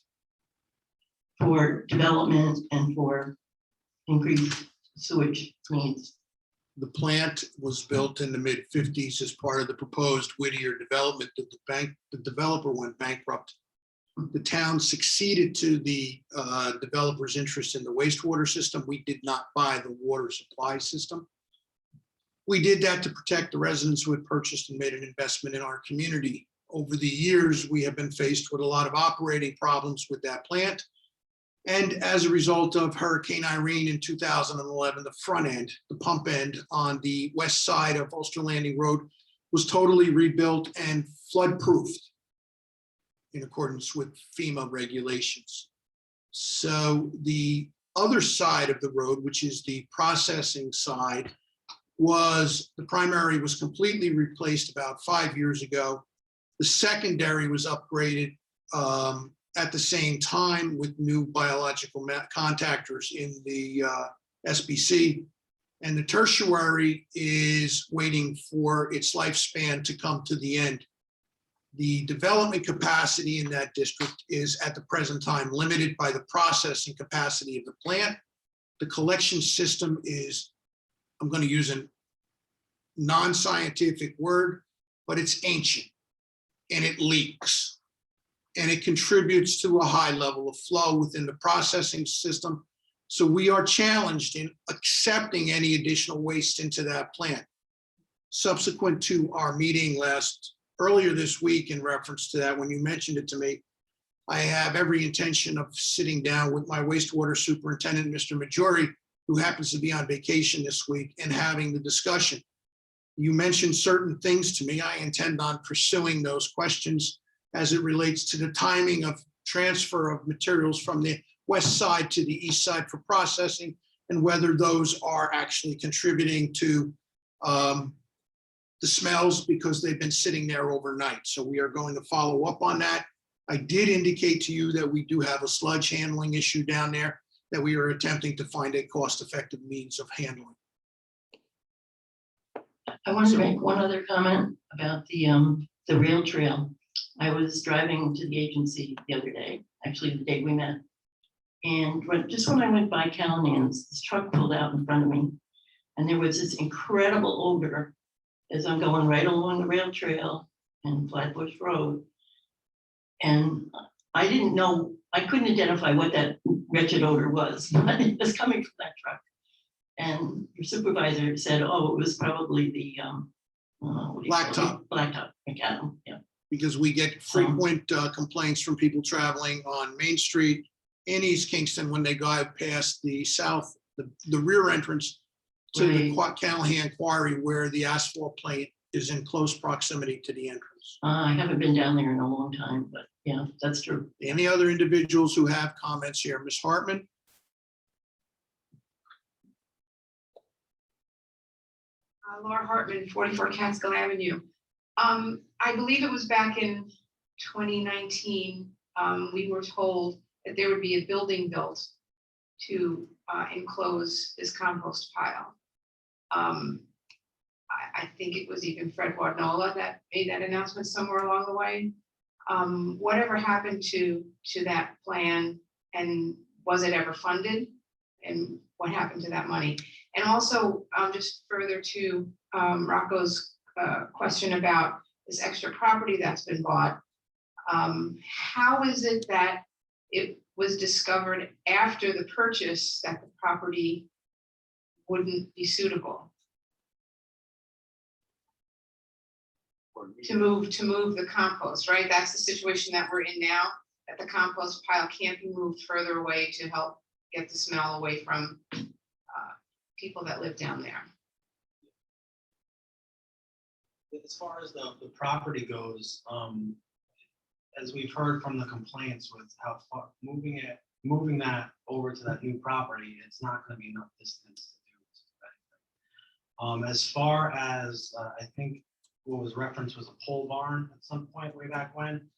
for development and for increased sewage needs. The plant was built in the mid-50s as part of the proposed Whittier development. The developer went bankrupt. The town succeeded to the developer's interest in the wastewater system. We did not buy the water supply system. We did that to protect the residents who had purchased and made an investment in our community. Over the years, we have been faced with a lot of operating problems with that plant. And as a result of Hurricane Irene in 2011, the front end, the pump end on the west side of Ulster Landing Road was totally rebuilt and flood-proofed in accordance with FEMA regulations. So the other side of the road, which is the processing side, the primary was completely replaced about 5 years ago. The secondary was upgraded at the same time with new biological contactors in the SBC. And the tertiary is waiting for its lifespan to come to the end. The development capacity in that district is at the present time limited by the processing capacity of the plant. The collection system is, I'm going to use a non-scientific word, but it's ancient and it leaks. And it contributes to a high level of flow within the processing system. So we are challenged in accepting any additional waste into that plant. Subsequent to our meeting earlier this week in reference to that, when you mentioned it to me, I have every intention of sitting down with my wastewater superintendent, Mr. Majori, who happens to be on vacation this week, and having the discussion. You mentioned certain things to me. I intend on pursuing those questions as it relates to the timing of transfer of materials from the west side to the east side for processing, and whether those are actually contributing to the smells because they've been sitting there overnight. So we are going to follow up on that. I did indicate to you that we do have a sludge handling issue down there that we are attempting to find a cost-effective means of handling. I wanted to make one other comment about the rail trail. I was driving to the agency the other day, actually the day we met. And just when I went by Callahan's, this truck pulled out in front of me. And there was this incredible odor as I'm going right along the rail trail and Flatbush Road. And I didn't know, I couldn't identify what that wretched odor was, but it was coming from that truck. And your supervisor said, oh, it was probably the Blacktop. Blacktop, yeah. Because we get frequent complaints from people traveling on Main Street in East Kingston when they go past the the rear entrance to the Callahan Quarry, where the asphalt plant is in close proximity to the entrance. I haven't been down there in a long time, but yeah, that's true. Any other individuals who have comments here? Ms. Hartman? Laura Hartman, 44 Catskill Avenue. I believe it was back in 2019, we were told that there would be a building built to enclose this compost pile. I think it was even Fred Wadnola that made that announcement somewhere along the way. Whatever happened to that plan, and was it ever funded? And what happened to that money? And also, just further to Rocco's question about this extra property that's been bought. How is it that it was discovered after the purchase that the property wouldn't be suitable to move the compost, right? That's the situation that we're in now, that the compost pile can't be moved further away to help get the smell away from people that live down there. As far as the property goes, as we've heard from the complaints with how far moving that over to that new property, it's not gonna be enough distance to do anything. As far as, I think what was referenced was a pole barn at some point way back when,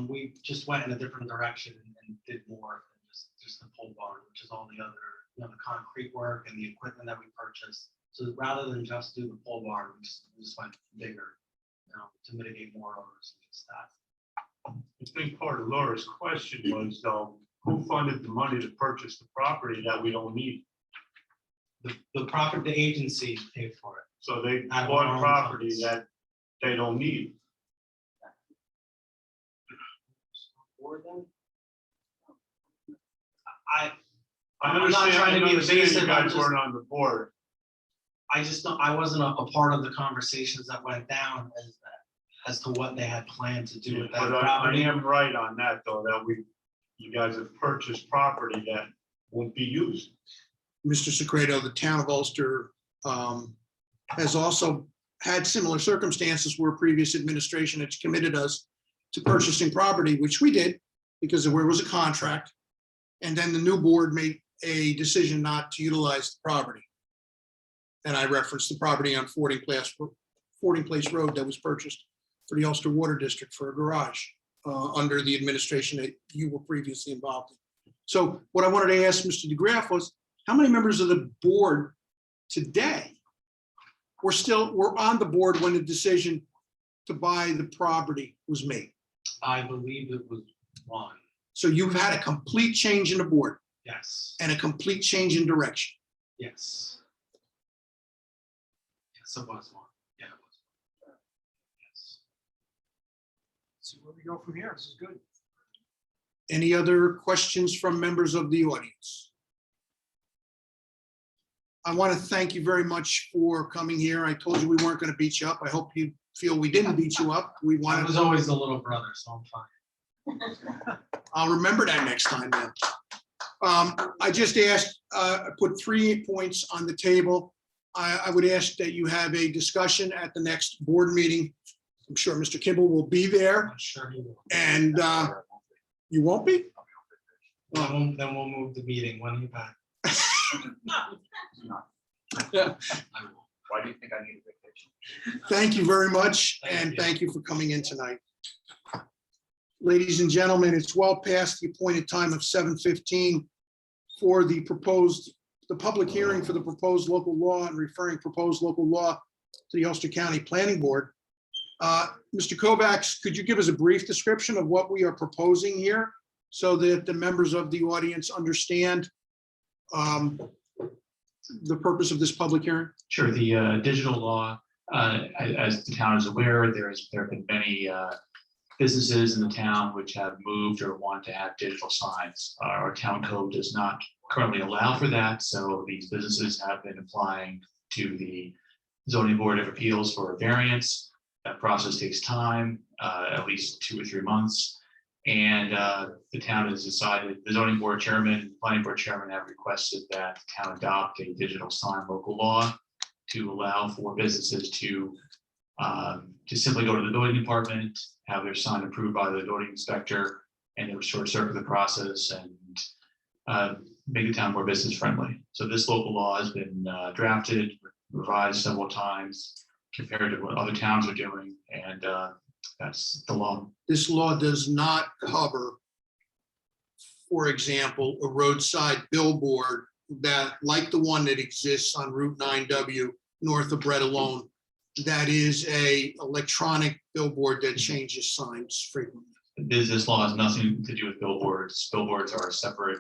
we just went in a different direction and did more than just the pole barn, which is all the other, the concrete work and the equipment that we purchased. So rather than just do the pole barn, we just went bigger, to mitigate more odors and stuff. I think part of Laura's question was, who funded the money to purchase the property that we don't need? The property agency paid for it. So they Out of our bought own property funds. that they don't need. I I I'm not understand, trying to I be understand evasive, you I'm guys just- weren't on the board. I just don't, I wasn't a part of the conversations that went down as to what they had planned to do with that But I property. am right on that, though, that you guys have purchased property that won't be used. Mr. Secreto, the town of Ulster has also had similar circumstances where previous administration had committed us to purchasing property, which we did because there was a contract. And then the new board made a decision not to utilize the property. And I referenced the property on Fording Place Road that was purchased for the Ulster Water District for a garage under the administration that you were previously involved in. So what I wanted to ask Mr. DeGraff was, how many members of the board today were on the board when the decision to buy the property was made? I believe it was one, So you've had a complete change in the board yes, and a complete change in direction. yes. Yes, it was one, yeah, it was. Yes. See where we go from here. This is good. Any other questions from members of the audience? I want to thank you very much for coming here. I told you we weren't going to beat you up. I hope you feel we didn't beat you up. We I wanted, was always the little brother, so I'm fine. I'll remember that next time then. I just asked, I put 3 points on the table. I would ask that you have a discussion at the next board meeting. I'm sure Mr. Kimball will be there I'm sure he will. and you won't be? Then we'll move the meeting when you back. Yeah. I will. Why do you think I need a vacation? Thank you very much, Thank and you. thank you for coming in tonight. Ladies and gentlemen, it's well past the appointed time of 7:15 for the public hearing for the proposed local law and referring proposed local law to the Ulster County Planning Board. Mr. Kovacs, could you give us a brief description of what we are proposing here so that the members of the audience understand the purpose of this public hearing? Sure, the digital law, as the town is aware, there have been many businesses in the town which have moved or want to have digital signs. Our town code does not currently allow for that, so these businesses have been applying to the zoning board of appeals for a variance. That process takes time, at least 2 or 3 months. And the town has decided, the zoning board chairman, planning board chairman have requested that the town adopt a digital sign local law to allow for businesses to simply go to the building department, have their sign approved by the building inspector, and it would short circuit the process and make the town more business friendly. So this local law has been drafted, revised several times compared to what other towns are doing. And That's the law. This law does not cover, for example, a roadside billboard that, like the one that exists on Route 9W north of Bread Alone, that is a electronic billboard that changes signs frequently. This law has nothing to do with billboards. Billboards are a separate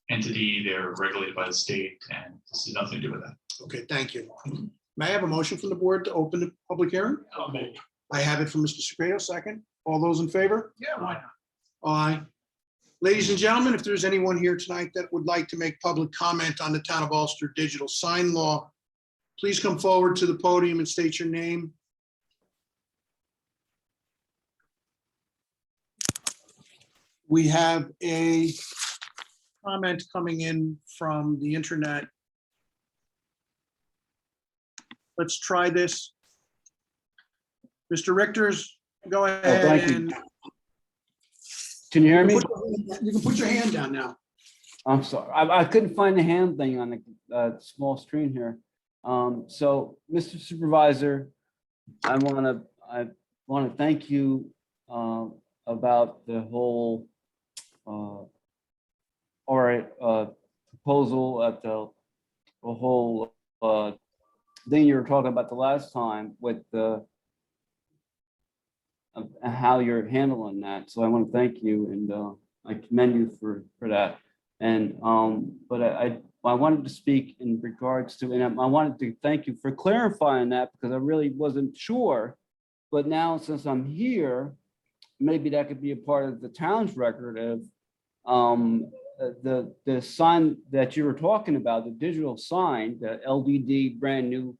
entity. They're regulated by the state, and this has nothing to do with that. Okay, thank you. May I have a motion from the board to open the public hearing? I have it from Mr. Secretary, second. All those in favor? Yeah, why not? Aye. Ladies and gentlemen, if there's anyone here tonight that would like to make public comment on the Town of Ulster digital sign law, please come forward to the podium and state your name. We have a comment coming in from the internet. Let's try this. Mr. Richters, go ahead. thank you. and- Can you hear me? You can put your hand down now. I'm sorry. I couldn't find the hand thing on the small screen here. So, Mr. Supervisor, I want to thank you about the whole proposal at the whole thing you were talking about the last time with the how you're handling that. So I want to thank you, and I commend you for that. And but I wanted to speak in regards to, and I wanted to thank you for clarifying that, because I really wasn't sure. But now, since I'm here, maybe that could be a part of the town's record of the sign that you were talking about, the digital sign, the LDD brand new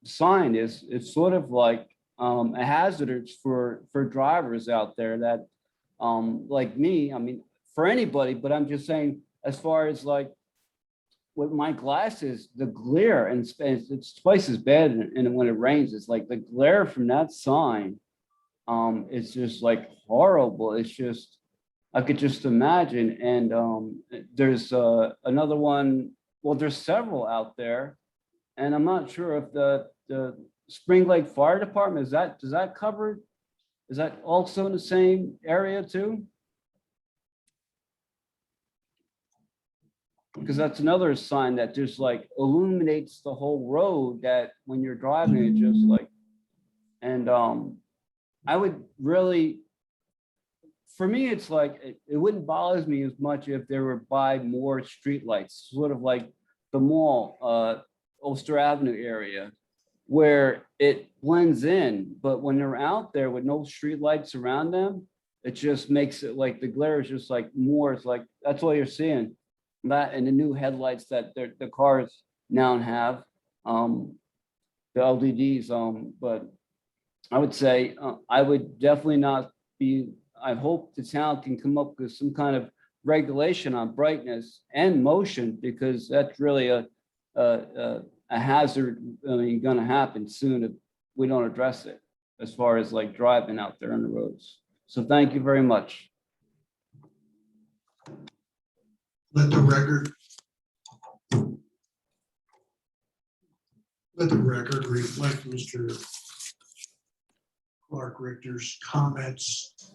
sign is, it's sort of like a hazard for drivers out there that like me, I mean, for anybody, but I'm just saying, as far as like with my glasses, the glare, and it's twice as bad, and when it rains, it's like the glare from that sign, it's just like horrible. It's just, I could just imagine. And there's another one, well, there's several out there, and I'm not sure if the Spring Lake Fire Department, does that cover, is that also in the same area too? Because that's another sign that just like illuminates the whole road, that when you're driving, it just like, and I would really, for me, it's like, it wouldn't bother me as much if there were by more streetlights, sort of like the mall, Ulster Avenue area, where it blends in. But when they're out there with no streetlights around them, it just makes it like the glare is just like more, it's like, that's all you're seeing. That and the new headlights that the cars now have, the LEDs, but I would say I would definitely not be, I hope the town can come up with some kind of regulation on brightness and motion, because that's really a hazard, I mean, gonna happen soon if we don't address it, as far as like driving out there on the roads. So thank you very much. Let the record reflect Mr. Clark Richter's comments.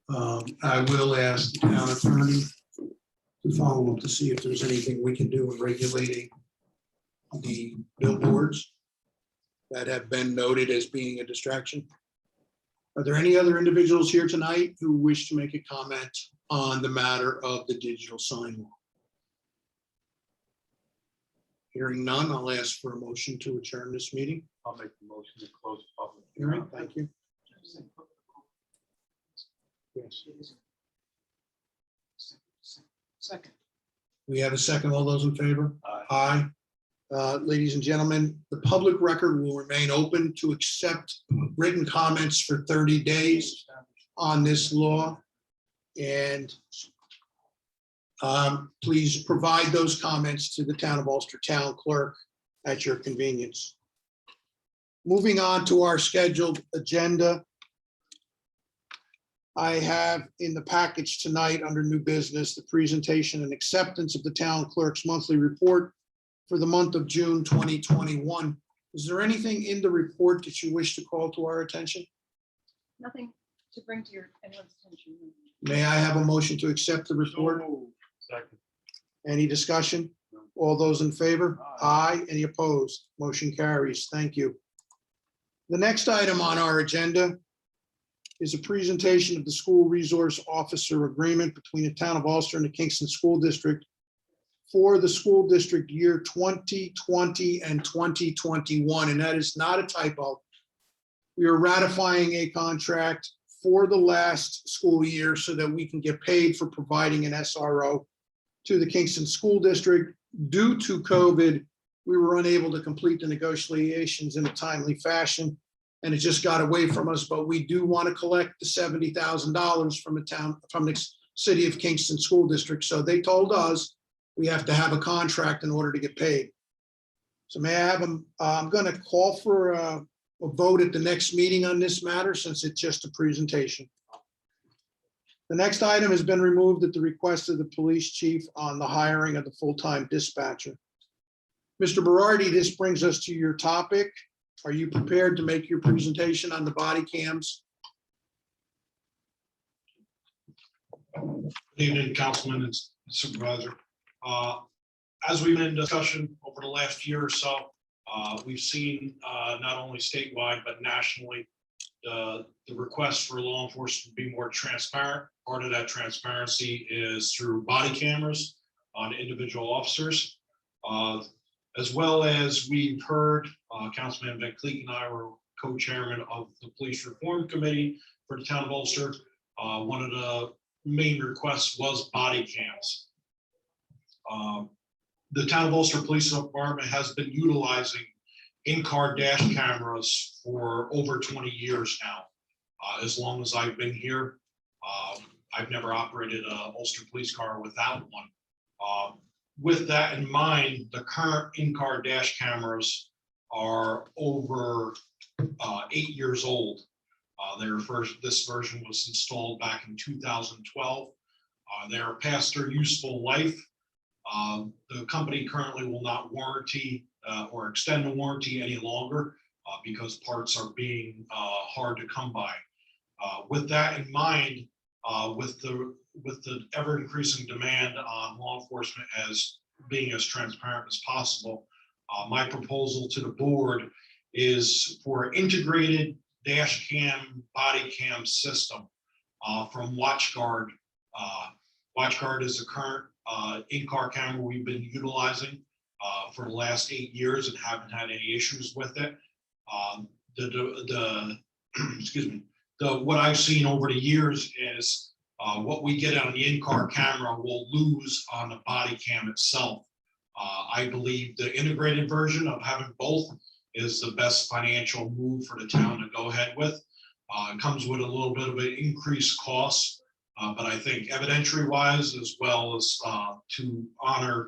I will ask the town attorney to follow up to see if there's anything we can do in regulating the billboards that have been noted as being a distraction. Are there any other individuals here tonight who wish to make a comment on the matter of the digital sign law? Hearing none, I'll ask for a motion to adjourn this meeting. I'll make the motion to close the public Hearing, thank you. Yes. Second. We have a second. All those in favor? Aye. Ladies and gentlemen, the public record will remain open to accept written comments for 30 days on this law. And please provide those comments to the Town of Ulster Town Clerk at your convenience. Moving on to our scheduled agenda. I have in the package tonight under new business, the presentation and acceptance of the Town Clerk's monthly report for the month of June 2021. Is there anything in the report that you wish to call to our attention? Nothing to bring to anyone's attention. May I have a motion to accept the report? Second. Any discussion? All those in favor? Aye. Any opposed? Motion carries. Thank you. The next item on our agenda is a presentation of the School Resource Officer Agreement between the Town of Ulster and the Kingston School District for the school district year 2020 and 2021, and that is not a typo. We are ratifying a contract for the last school year so that we can get paid for providing an SRO to the Kingston School District. Due to COVID, we were unable to complete the negotiations in a timely fashion, and it just got away from us, but we do want to collect the $70,000 from the city of Kingston School District. So they told us we have to have a contract in order to get paid. So may I have them, I'm going to call for a vote at the next meeting on this matter since it's just a presentation. The next item has been removed at the request of the police chief on the hiring of the full-time dispatcher. Mr. Berardi, this brings us to your topic. Are you prepared to make your presentation on the body cams? Good evening, Councilman and Supervisor. As we've been in discussion over the last year or so, we've seen not only statewide but nationally the request for law enforcement to be more transparent. Part of that transparency is through body cameras on individual officers, as well as we've heard Councilman Van Cleek and I were co-chairman of the Police Reform Committee for the Town of Ulster. One of the main requests was body cams. The Town of Ulster Police Department has been utilizing in-car dash cameras for over 20 years now. As long as I've been here, I've never operated a Ulster police car without one. With that in mind, the current in-car dash cameras are over 8 years old. This version was installed back in 2012. They're past their useful life. The company currently will not warranty or extend the warranty any longer because parts are being hard to come by. With that in mind, with the ever increasing demand on law enforcement as being as transparent as possible, my proposal to the board is for an integrated dash cam, body cam system from WatchGuard. WatchGuard is the current in-car camera we've been utilizing for the last 8 years and haven't had any issues with it. Excuse me. What I've seen over the years is what we get on the in-car camera will lose on the body cam itself. I believe the integrated version of having both is the best financial move for the town to go ahead with. It comes with a little bit of an increased cost, but I think evidentiary wise, as well as to honor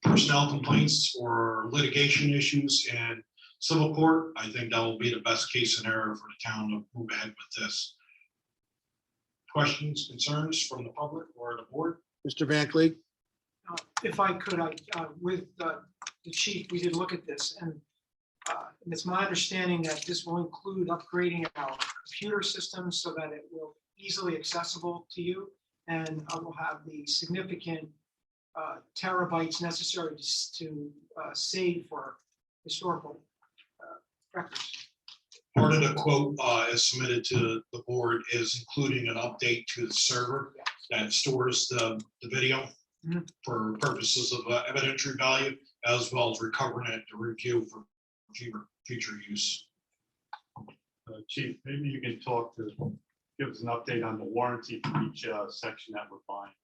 personnel complaints or litigation issues and civil court, I think that will be the best case scenario for the town to move ahead with this. Questions, concerns from the public or the board? Mr. Van Cleek? If I could, with the chief, we did look at this, and it's my understanding that this will include upgrading our computer systems so that it will be easily accessible to you, and will have the significant terabytes necessary to save for historical records. Part of the quote is submitted to the board is including an update to the server that stores the video for purposes of evidentiary value, as well as recovering it to review for future use. Chief, maybe you can give us an update on the warranty for each section that we're buying.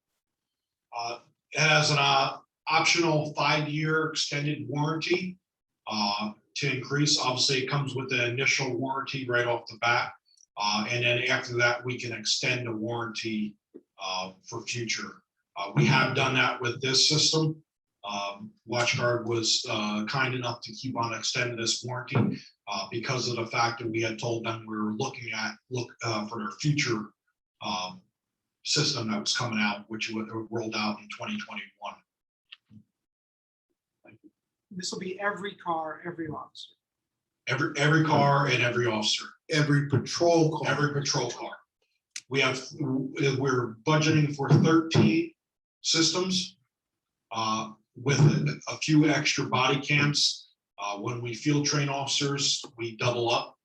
It has an optional 5-year extended warranty to increase. Obviously, it comes with the initial warranty right off the bat. And then after that, we can extend the warranty for future. We have done that with this system. WatchGuard was kind enough to keep on extending this warranty because of the fact that we had told them we were looking at for their future system that was coming out, which rolled out in 2021. This will be every car, every officer. Every car and every officer, Every patrol car. every patrol car. We're budgeting for 13 systems with a few extra body cams. When we field train officers, we double up.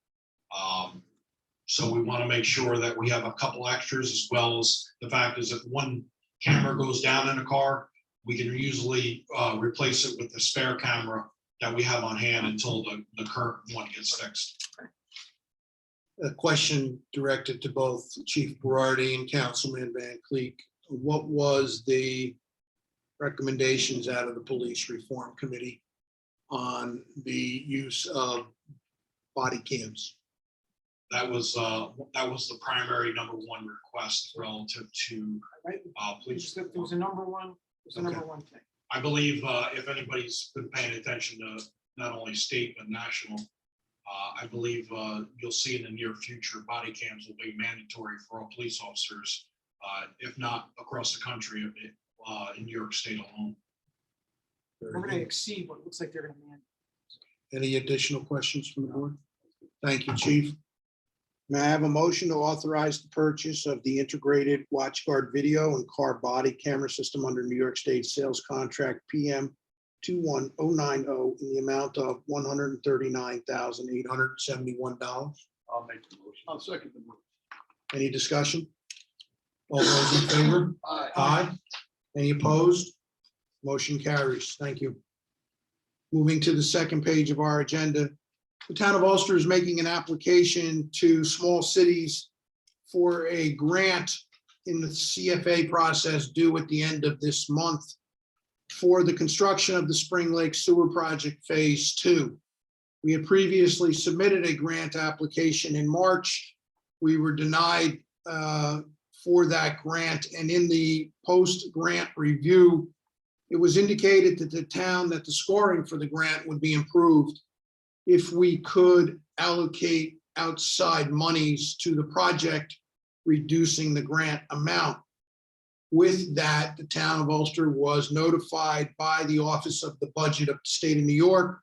So we want to make sure that we have a couple extras, as well as the fact is if one camera goes down in a car, we can usually replace it with the spare camera that we have on hand until the current one gets fixed. A question directed to both Chief Berardi and Councilman Van Cleek. What was the recommendations out of the Police Reform Committee on the use of body cams? That was the primary number one request relative to police. There was a number one, there's a number one thing. I believe if anybody's been paying attention to not only state but national, I believe you'll see in the near future, body cams will be mandatory for all police officers, if not across the country, in New York State alone. We're gonna exceed what it looks like they're gonna man. Any additional questions from the board? Thank you, Chief. May I have a motion to authorize the purchase of the integrated WatchGuard video and car body camera system under New York State Sales Contract PM 21090 in the amount of $139,871? I'll make the motion. I'll second the motion. Any discussion? All those in favor? Aye. Aye. Any opposed? Motion carries. Thank you. Moving to the second page of our agenda. The town of Ulster is making an application to small cities for a grant in the CFA process due at the end of this month for the construction of the Spring Lake Sewer Project Phase 2. We had previously submitted a grant application in March. We were denied for that grant, and in the post-grant review, it was indicated to the town that the scoring for the grant would be improved if we could allocate outside monies to the project, reducing the grant amount. With that, the town of Ulster was notified by the Office of the Budget of the State of New York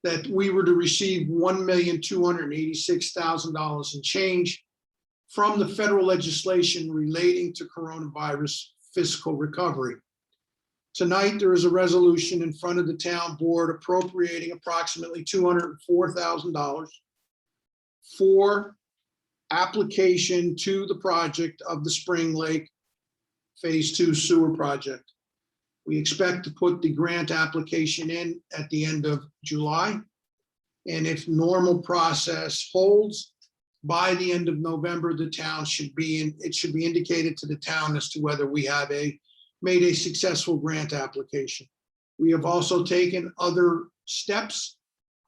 that we were to receive $1,286,000 in change from the federal legislation relating to coronavirus fiscal recovery. Tonight, there is a resolution in front of the town board appropriating approximately $204,000 for application to the project of the Spring Lake Phase 2 Sewer Project. We expect to put the grant application in at the end of July. And if normal process holds, by the end of November, the town should be in, it should be indicated to the town as to whether we have made a successful grant application. We have also taken other steps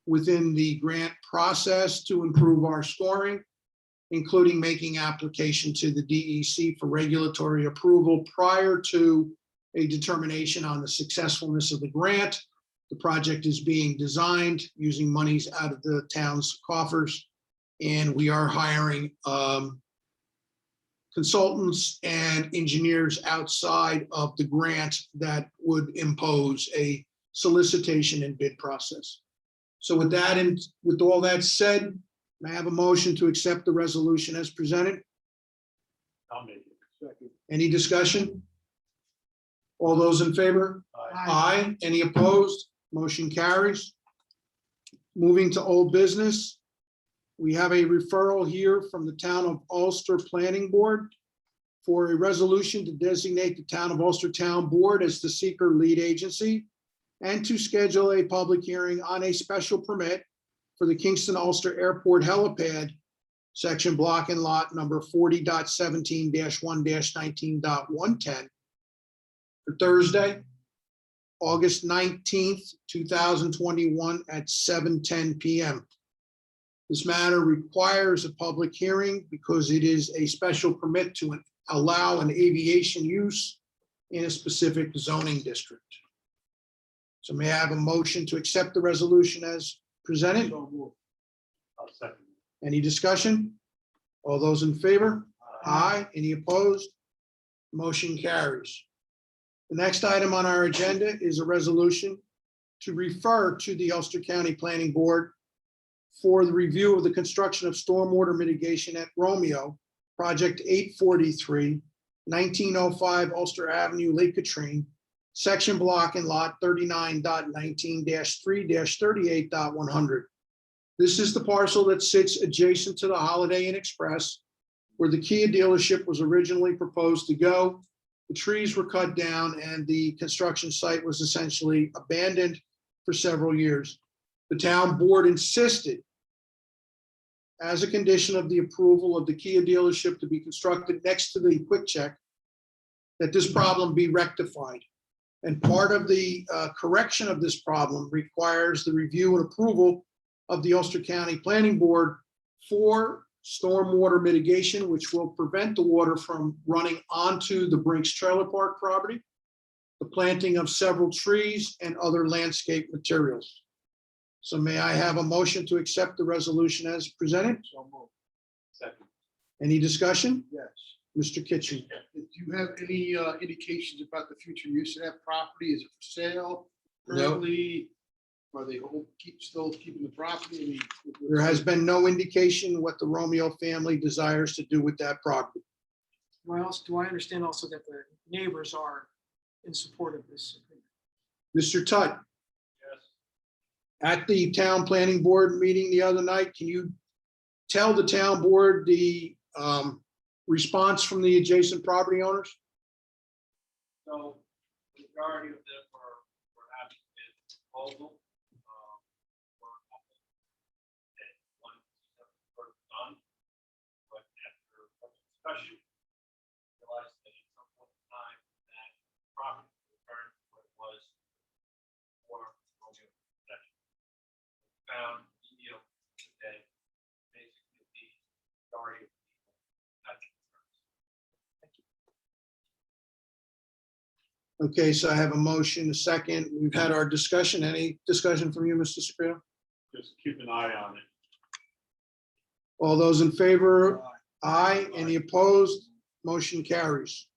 within the grant process to improve our scoring, including making application to the DEC for regulatory approval prior to a determination on the successfulness of the grant. The project is being designed using monies out of the town's coffers, and we are hiring consultants and engineers outside of the grant that would impose a solicitation and bid process. So with that, and with all that said, may I have a motion to accept the resolution as presented? I'll make it. Second. Any discussion? All those in favor? Aye. Any opposed? Motion carries. Moving to old business. We have a referral here from the Town of Ulster Planning Board for a resolution to designate the Town of Ulster Town Board as the seeker lead agency and to schedule a public hearing on a special permit for the Kingston Ulster Airport helipad, section block and lot number 40.17-1-19.110 for Thursday, August 19th, 2021 at 7:10 p.m. This matter requires a public hearing because it is a special permit to allow an aviation use in a specific zoning district. So may I have a motion to accept the resolution as presented? I'll second. Any discussion? All those in favor? Aye. Any opposed? Motion carries. The next item on our agenda is a resolution to refer to the Ulster County Planning Board for the review of the construction of stormwater mitigation at Romeo, Project 843, 1905 Ulster Avenue, Lake Katrine, Section Block and Lot 39.19-3-38.100. This is the parcel that sits adjacent to the Holiday Inn Express, where the Kia dealership was originally proposed to go. The trees were cut down and the construction site was essentially abandoned for several years. The town board insisted, as a condition of the approval of the Kia dealership to be constructed next to the Quick Check, that this problem be rectified. And part of the correction of this problem requires the review and approval of the Ulster County Planning Board for stormwater mitigation, which will prevent the water from running onto the Brinks Trailer Park property, the planting of several trees and other landscape materials. So may I have a motion to accept the resolution as presented? So moved. Second. Any discussion? Yes. Mr. Kitchen? Do you have any indications about the future use of that property? Is it for sale No. currently? Are they still keeping the property? I mean, There has been no indication what the Romeo family desires to do with that property. Do I understand also that the neighbors are in support of this? Mr. Tutt, Yes. at the town planning board meeting the other night, can you tell the town board the response from the adjacent property owners? So the majority of them were happy with the proposal. We're happy that one work done, but after much discussion, realized that at some point in time that property returned to what it was before Romeo possession. Found that basically the majority of people had concerns. Okay, so I have a motion, a second. We've had our discussion. Any discussion from you, Mr. Sapiro? Just keep an eye on it. All those in favor? Aye. Any opposed? Motion carries.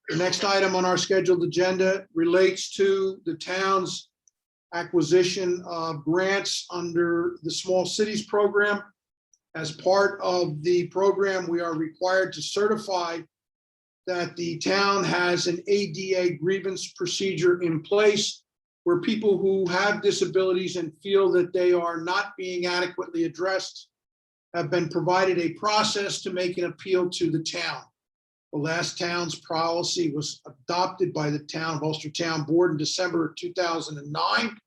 The next item on our scheduled agenda relates to the town's acquisition of grants under the Small Cities Program. As part of the program, we are required to certify that the town has an ADA grievance procedure in place where people who have disabilities and feel that they are not being adequately addressed have been provided a process to make an appeal to the town. The last town's policy was adopted by the town of Ulster Town Board in December of 2009.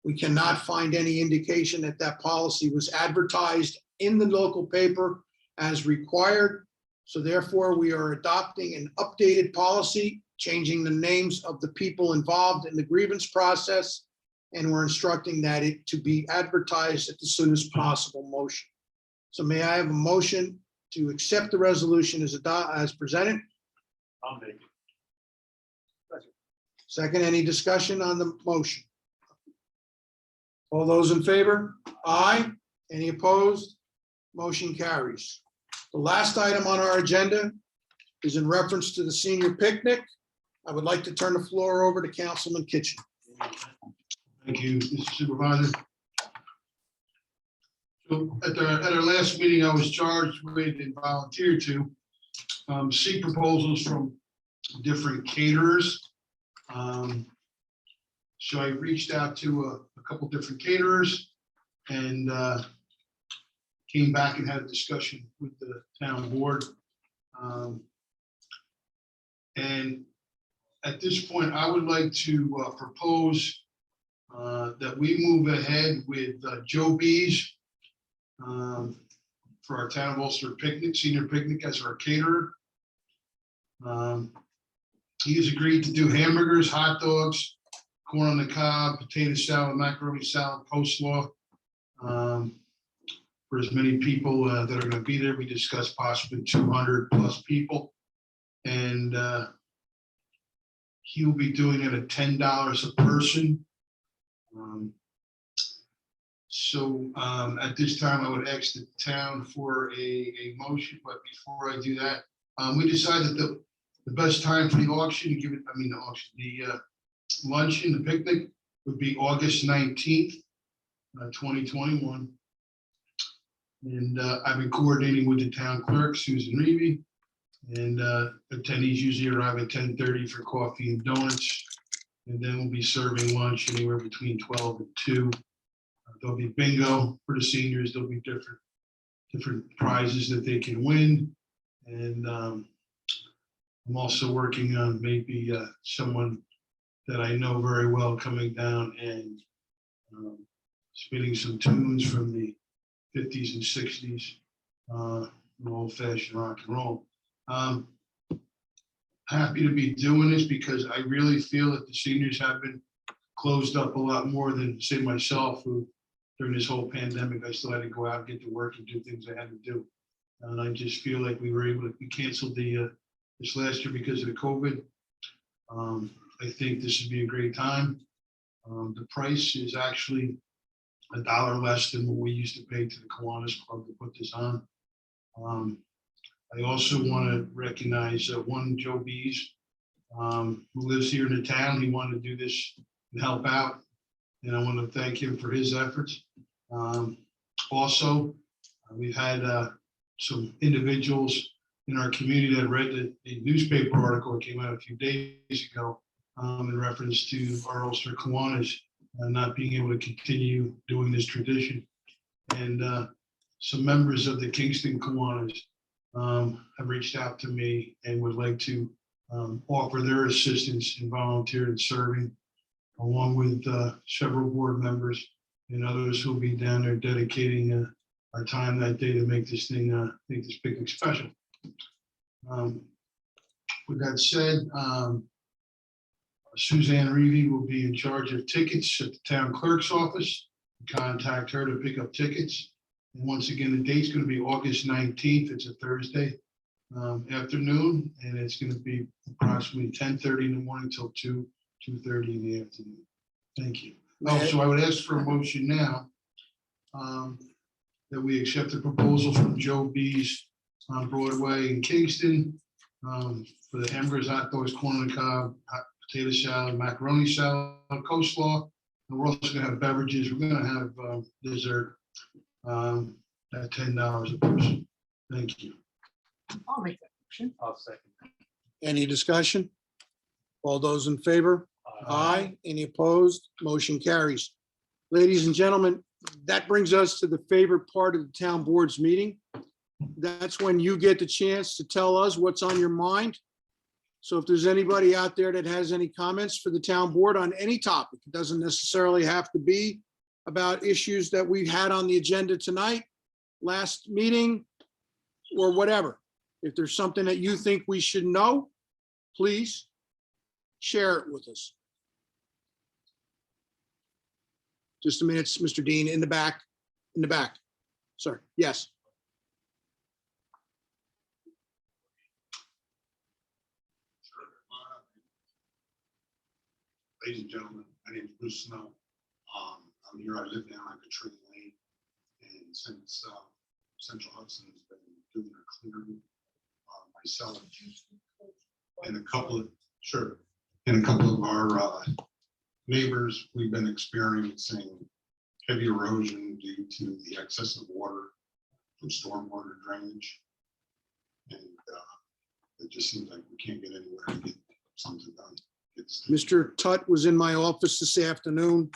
We cannot find any indication that that policy was advertised in the local paper as required. So therefore, we are adopting an updated policy, changing the names of the people involved in the grievance process, and we're instructing that it to be advertised at the soonest possible motion. So may I have a motion to accept the resolution as presented? I'll make it. Second, any discussion on the motion? All those in favor? Aye. Any opposed? Motion carries. The last item on our agenda is in reference to the senior picnic. I would like to turn the floor over to Councilman Kitchen. Thank you, Mr. Supervisor. So at our last meeting, I was charged with and volunteered to seek proposals from different caterers. So I reached out to a couple different caterers and came back and had a discussion with the town board. And at this point, I would like to propose that we move ahead with Joe Bees for our Town of Ulster picnic, senior picnic as our caterer. He has agreed to do hamburgers, hot dogs, corn on the cob, potato salad, macaroni salad, coleslaw. For as many people that are gonna be there, we discussed possibly 200 plus people. And he will be doing it at $10 a person. So at this time, I would ask the town for a motion, but before I do that, we decided that the best time for the auction, to give it, I mean, the auction, the luncheon, the picnic would be August 19th, 2021. And I've been coordinating with the town clerk, Susan Reevy. And attendees usually arrive at 10:30 for coffee and donuts. And then we'll be serving lunch anywhere between 12 and 2. There'll be bingo for the seniors. There'll be different prizes that they can win. And I'm also working on maybe someone that I know very well coming down and spinning some tunes from the 50s and 60s, old fashioned rock and roll. Happy to be doing this because I really feel that the seniors have been closed up a lot more than, say, myself, who during this whole pandemic, I still had to go out and get to work and do things I had to do. And I just feel like we canceled this last year because of the COVID. I think this would be a great time. The price is actually $1 less than what we used to pay to the Kiwanis Club to put this on. I also want to recognize one Joe Bees, who lives here in the town. He wanted to do this and help out, and I want to thank him for his efforts. Also, we've had some individuals in our community that read the newspaper article that came out a few days ago in reference to our Ulster Kiwanis not being able to continue doing this tradition. And some members of the Kingston Kiwanis have reached out to me and would like to offer their assistance in volunteer and serving, along with several board members and others who will be down there dedicating our time that day to make this thing, make this picnic special. With that said, Suzanne Reevy will be in charge of tickets at the town clerk's office. Contact her to pick up tickets. And once again, the date's going to be August 19th. It's a Thursday afternoon, and it's going to be approximately 10:30 in the morning till 2:30 in the afternoon. Thank you. So I would ask for a motion now that we accept the proposal from Joe Bees on Broadway in Kingston for the hamburgers, hot dogs, corn on the cob, hot potato salad, macaroni salad, coleslaw. And we're also going to have beverages. We're going to have dessert at $10 a person. Thank you. I'll make that motion. I'll second. Any discussion? All those in favor? Aye. Any opposed? Motion carries. Ladies and gentlemen, that brings us to the favorite part of the town board's meeting. That's when you get the chance to tell us what's on your mind. So if there's anybody out there that has any comments for the town board on any topic, it doesn't necessarily have to be about issues that we've had on the agenda tonight, last meeting, or whatever. If there's something that you think we should know, please share it with us. Just a minute, Mr. Dean, in the back, Sorry, yes. Ladies and gentlemen, my name is Bruce Snow. I'm here, I live down on Katrina Lane. And since Central Hudson has been doing their clearing, myself and a couple of our neighbors, we've been experiencing heavy erosion due to the excess of water from stormwater drainage. And it just seems like we can't get anywhere to get something done. Mr. Tutt was in my office this afternoon,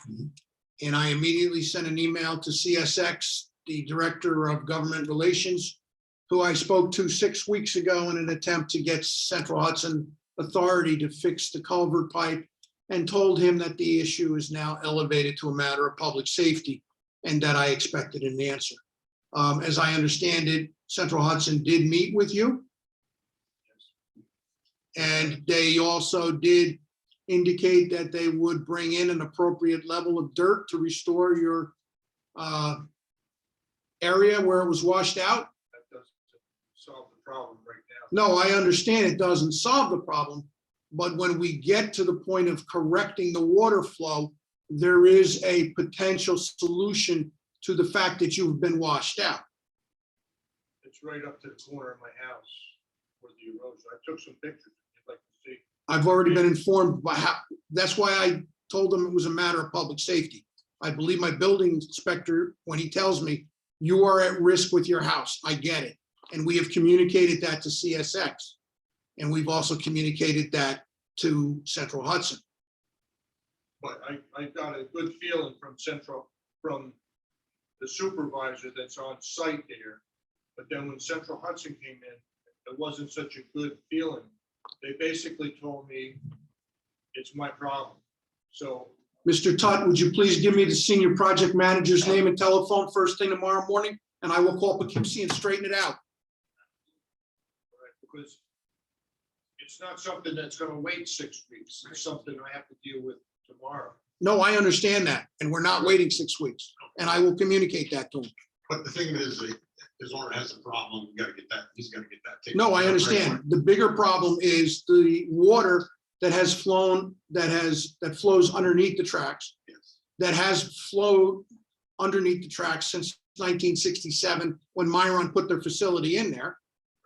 and I immediately sent an email to CSX, the Director of Government Relations, who I spoke to 6 weeks ago in an attempt to get Central Hudson Authority to fix the culvert pipe, and told him that the issue is now elevated to a matter of public safety and that I expected an answer. As I understand it, Central Hudson did meet with you. And they also did indicate that they would bring in an appropriate level of dirt to restore your area where it was washed out. That doesn't solve the problem right now. No, I understand it doesn't solve the problem, but when we get to the point of correcting the water flow, there is a potential solution to the fact that you've been washed out. It's right up to the corner of my house where the erosion. I took some pictures if you'd like to see. I've already been informed by how, that's why I told them it was a matter of public safety. I believe my building inspector, when he tells me You are at risk with your house. I get it. And we have communicated that to CSX. And we've also communicated that to Central Hudson. But I got a good feeling from the supervisor that's on site there. But then when Central Hudson came in, it wasn't such a good feeling. They basically told me it's my problem. So Mr. Tutt, would you please give me the senior project manager's name and telephone first thing tomorrow morning? And I will call Poughkeepsie and straighten it out. because it's not something that's gonna wait 6 weeks. It's something I have to deal with tomorrow. No, I understand that. And we're not waiting 6 weeks. And I will communicate that to him. But the thing is, his owner has a problem, we gotta get that, he's gotta get that taken. No, I care of. understand. The bigger problem is the water that has flown, that flows underneath the tracks, Yes. that has flowed underneath the tracks since 1967, when Myron put their facility in there.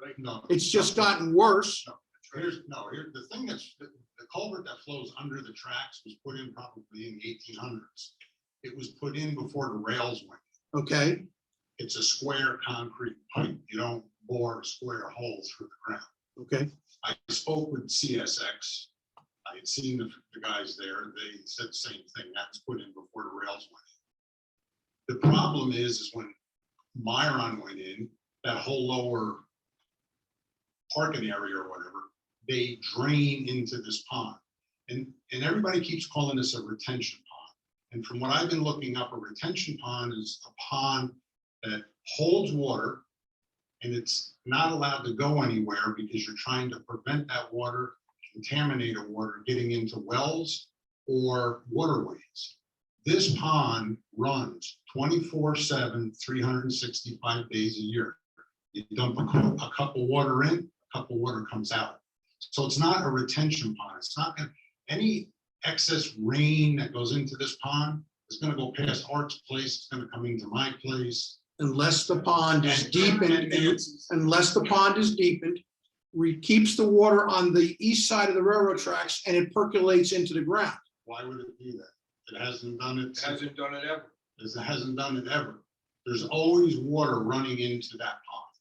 Right, no. It's just gotten worse. Here's the thing is, the culvert that flows under the tracks was put in probably in the 1800s. It was put in before the rails went. Okay, It's a square concrete pipe. You don't bore a square hole through the ground. okay. I spoke with CSX. I had seen the guys there. They said the same thing. That was put in before the rails went in. The problem is when Myron went in, that whole lower parking area or whatever, they drain into this pond. And everybody keeps calling this a retention pond. And from what I've been looking up, a retention pond is a pond that holds water and it's not allowed to go anywhere because you're trying to prevent that water, contaminated water, getting into wells or waterways. This pond runs 24/7, 365 days a year. You dump a cup of water in, a cup of water comes out. So it's not a retention pond. It's not any excess rain that goes into this pond is gonna go past Art's place, it's gonna come into my place. Unless the pond is And- deepened, and it's- unless the pond is deepened, keeps the water on the east side of the railroad tracks and it percolates into the ground. Why would it do that? It hasn't done it. It hasn't done it ever. It hasn't done it ever. There's always water running into that pond.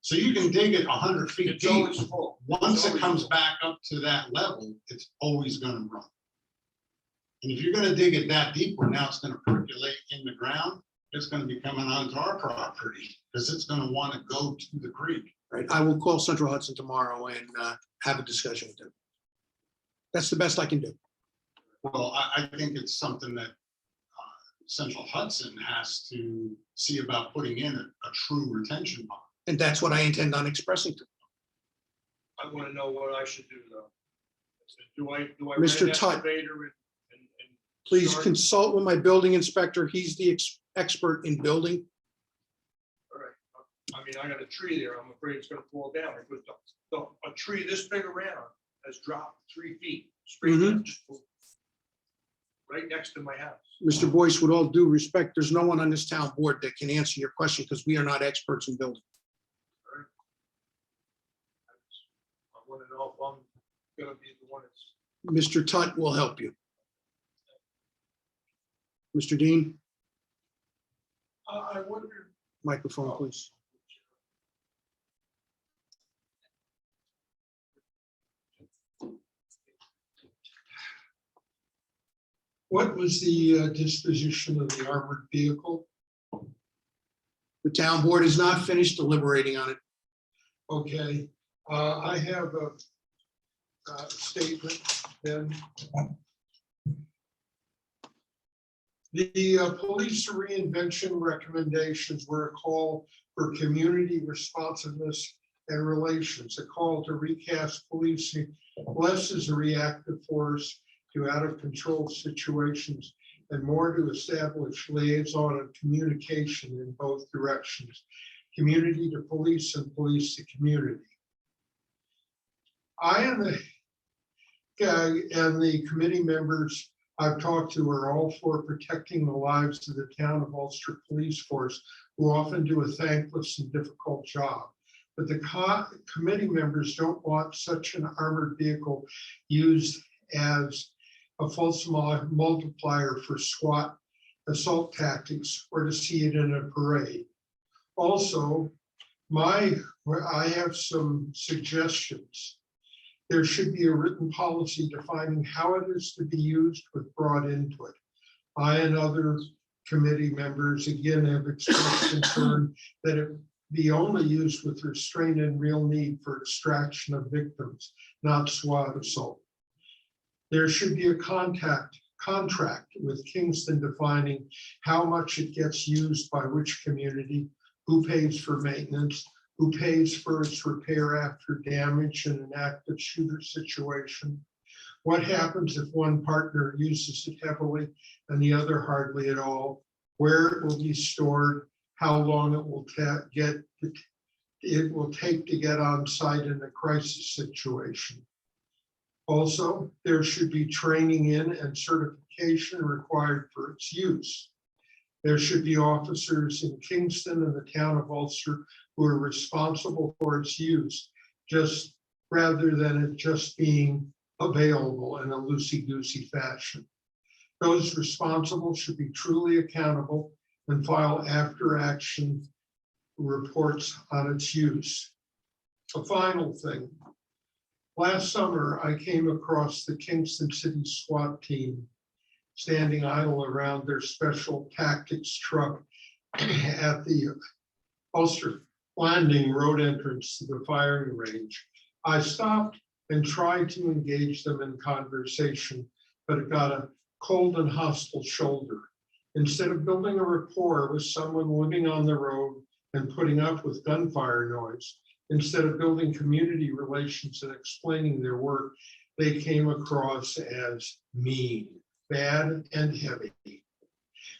So you can dig it 100 feet It's deep. always full. Once It's it always comes full. back up to that level, it's always gonna run. And if you're gonna dig it that deep where now it's gonna percolate in the ground, it's gonna be coming onto our property because it's gonna wanna go to the creek. Right, I will call Central Hudson tomorrow and have a discussion with them. That's the best I can do. Well, I think it's something that Central Hudson has to see about putting in a true retention pond. And that's what I intend on expressing to I wanna know what I should do though. Do I rent Mr. an Tutt. excavator and Please Sorry. consult with my building inspector. He's the expert in building. all right. I mean, I got a tree there. I'm afraid it's gonna fall down because a tree this big around has dropped 3 feet straight Mhm. down, just right next to my house. Mr. Boyce, with all due respect, there's no one on this town board that can answer your question because we are not experts in building. I wanna know if I'm gonna be the one that's. Mr. Tutt will help you. Mr. Dean, I wonder, microphone, please. what was the disposition of the armored vehicle? The town board is not finished deliberating on it. Okay, I have a statement then. The police reinvention recommendations were a call for community responsiveness and relations, a call to recast policing less as a reactive force to out of control situations and more to establish liaison and communication in both directions, community to police and police to community. I and the committee members I've talked to are all for protecting the lives of the town of Ulster Police Force, who often do a thankless and difficult job. But the committee members don't want such an armored vehicle used as a false multiplier for SWAT assault tactics or to see it in a parade. Also, I have some suggestions. There should be a written policy defining how it is to be used with broad input. I and other committee members again have expressed concern that it be only used with restraint and real need for extraction of victims, not SWAT assault. There should be a contract with Kingston defining how much it gets used by which community, who pays for maintenance, who pays for its repair after damage in an active shooter situation. What happens if one partner uses it heavily and the other hardly at all? Where it will be stored, how long it will take to get on site in a crisis situation. Also, there should be training in and certification required for its use. There should be officers in Kingston and the town of Ulster who are responsible for its use, just rather than it just being available in a loosey-goosey fashion. Those responsible should be truly accountable and file after action reports on its use. A final thing. Last summer, I came across the Kingston City SWAT team standing idle around their special tactics truck at the Ulster Landing Road entrance to the firing range. I stopped and tried to engage them in conversation, but it got a cold and hostile shoulder. Instead of building a rapport with someone living on the road and putting up with gunfire noise, instead of building community relations and explaining their work, they came across as mean, bad, and heavy.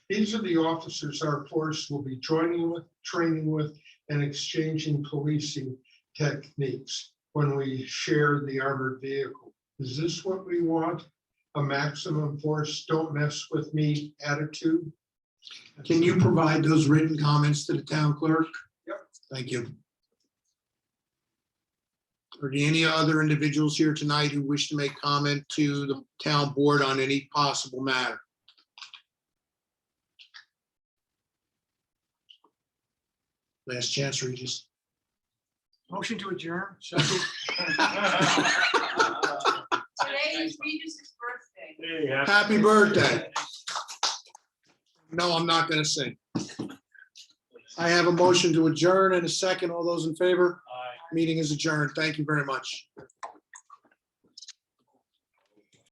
These are the officers our force will be joining with, training with, and exchanging policing techniques when we share the armored vehicle. Is this what we want? A maximum force, don't mess with me attitude? Can you provide those written comments to the town clerk? Yep. Thank you. Are there any other individuals here tonight who wish to make comment to the town board on any possible matter? Last chance, Regis. Motion to adjourn. Second. Today is Regis's birthday. Happy birthday. No, I'm not gonna sing. I have a motion to adjourn and a second. All those in favor? Meeting is adjourned. Thank you very much.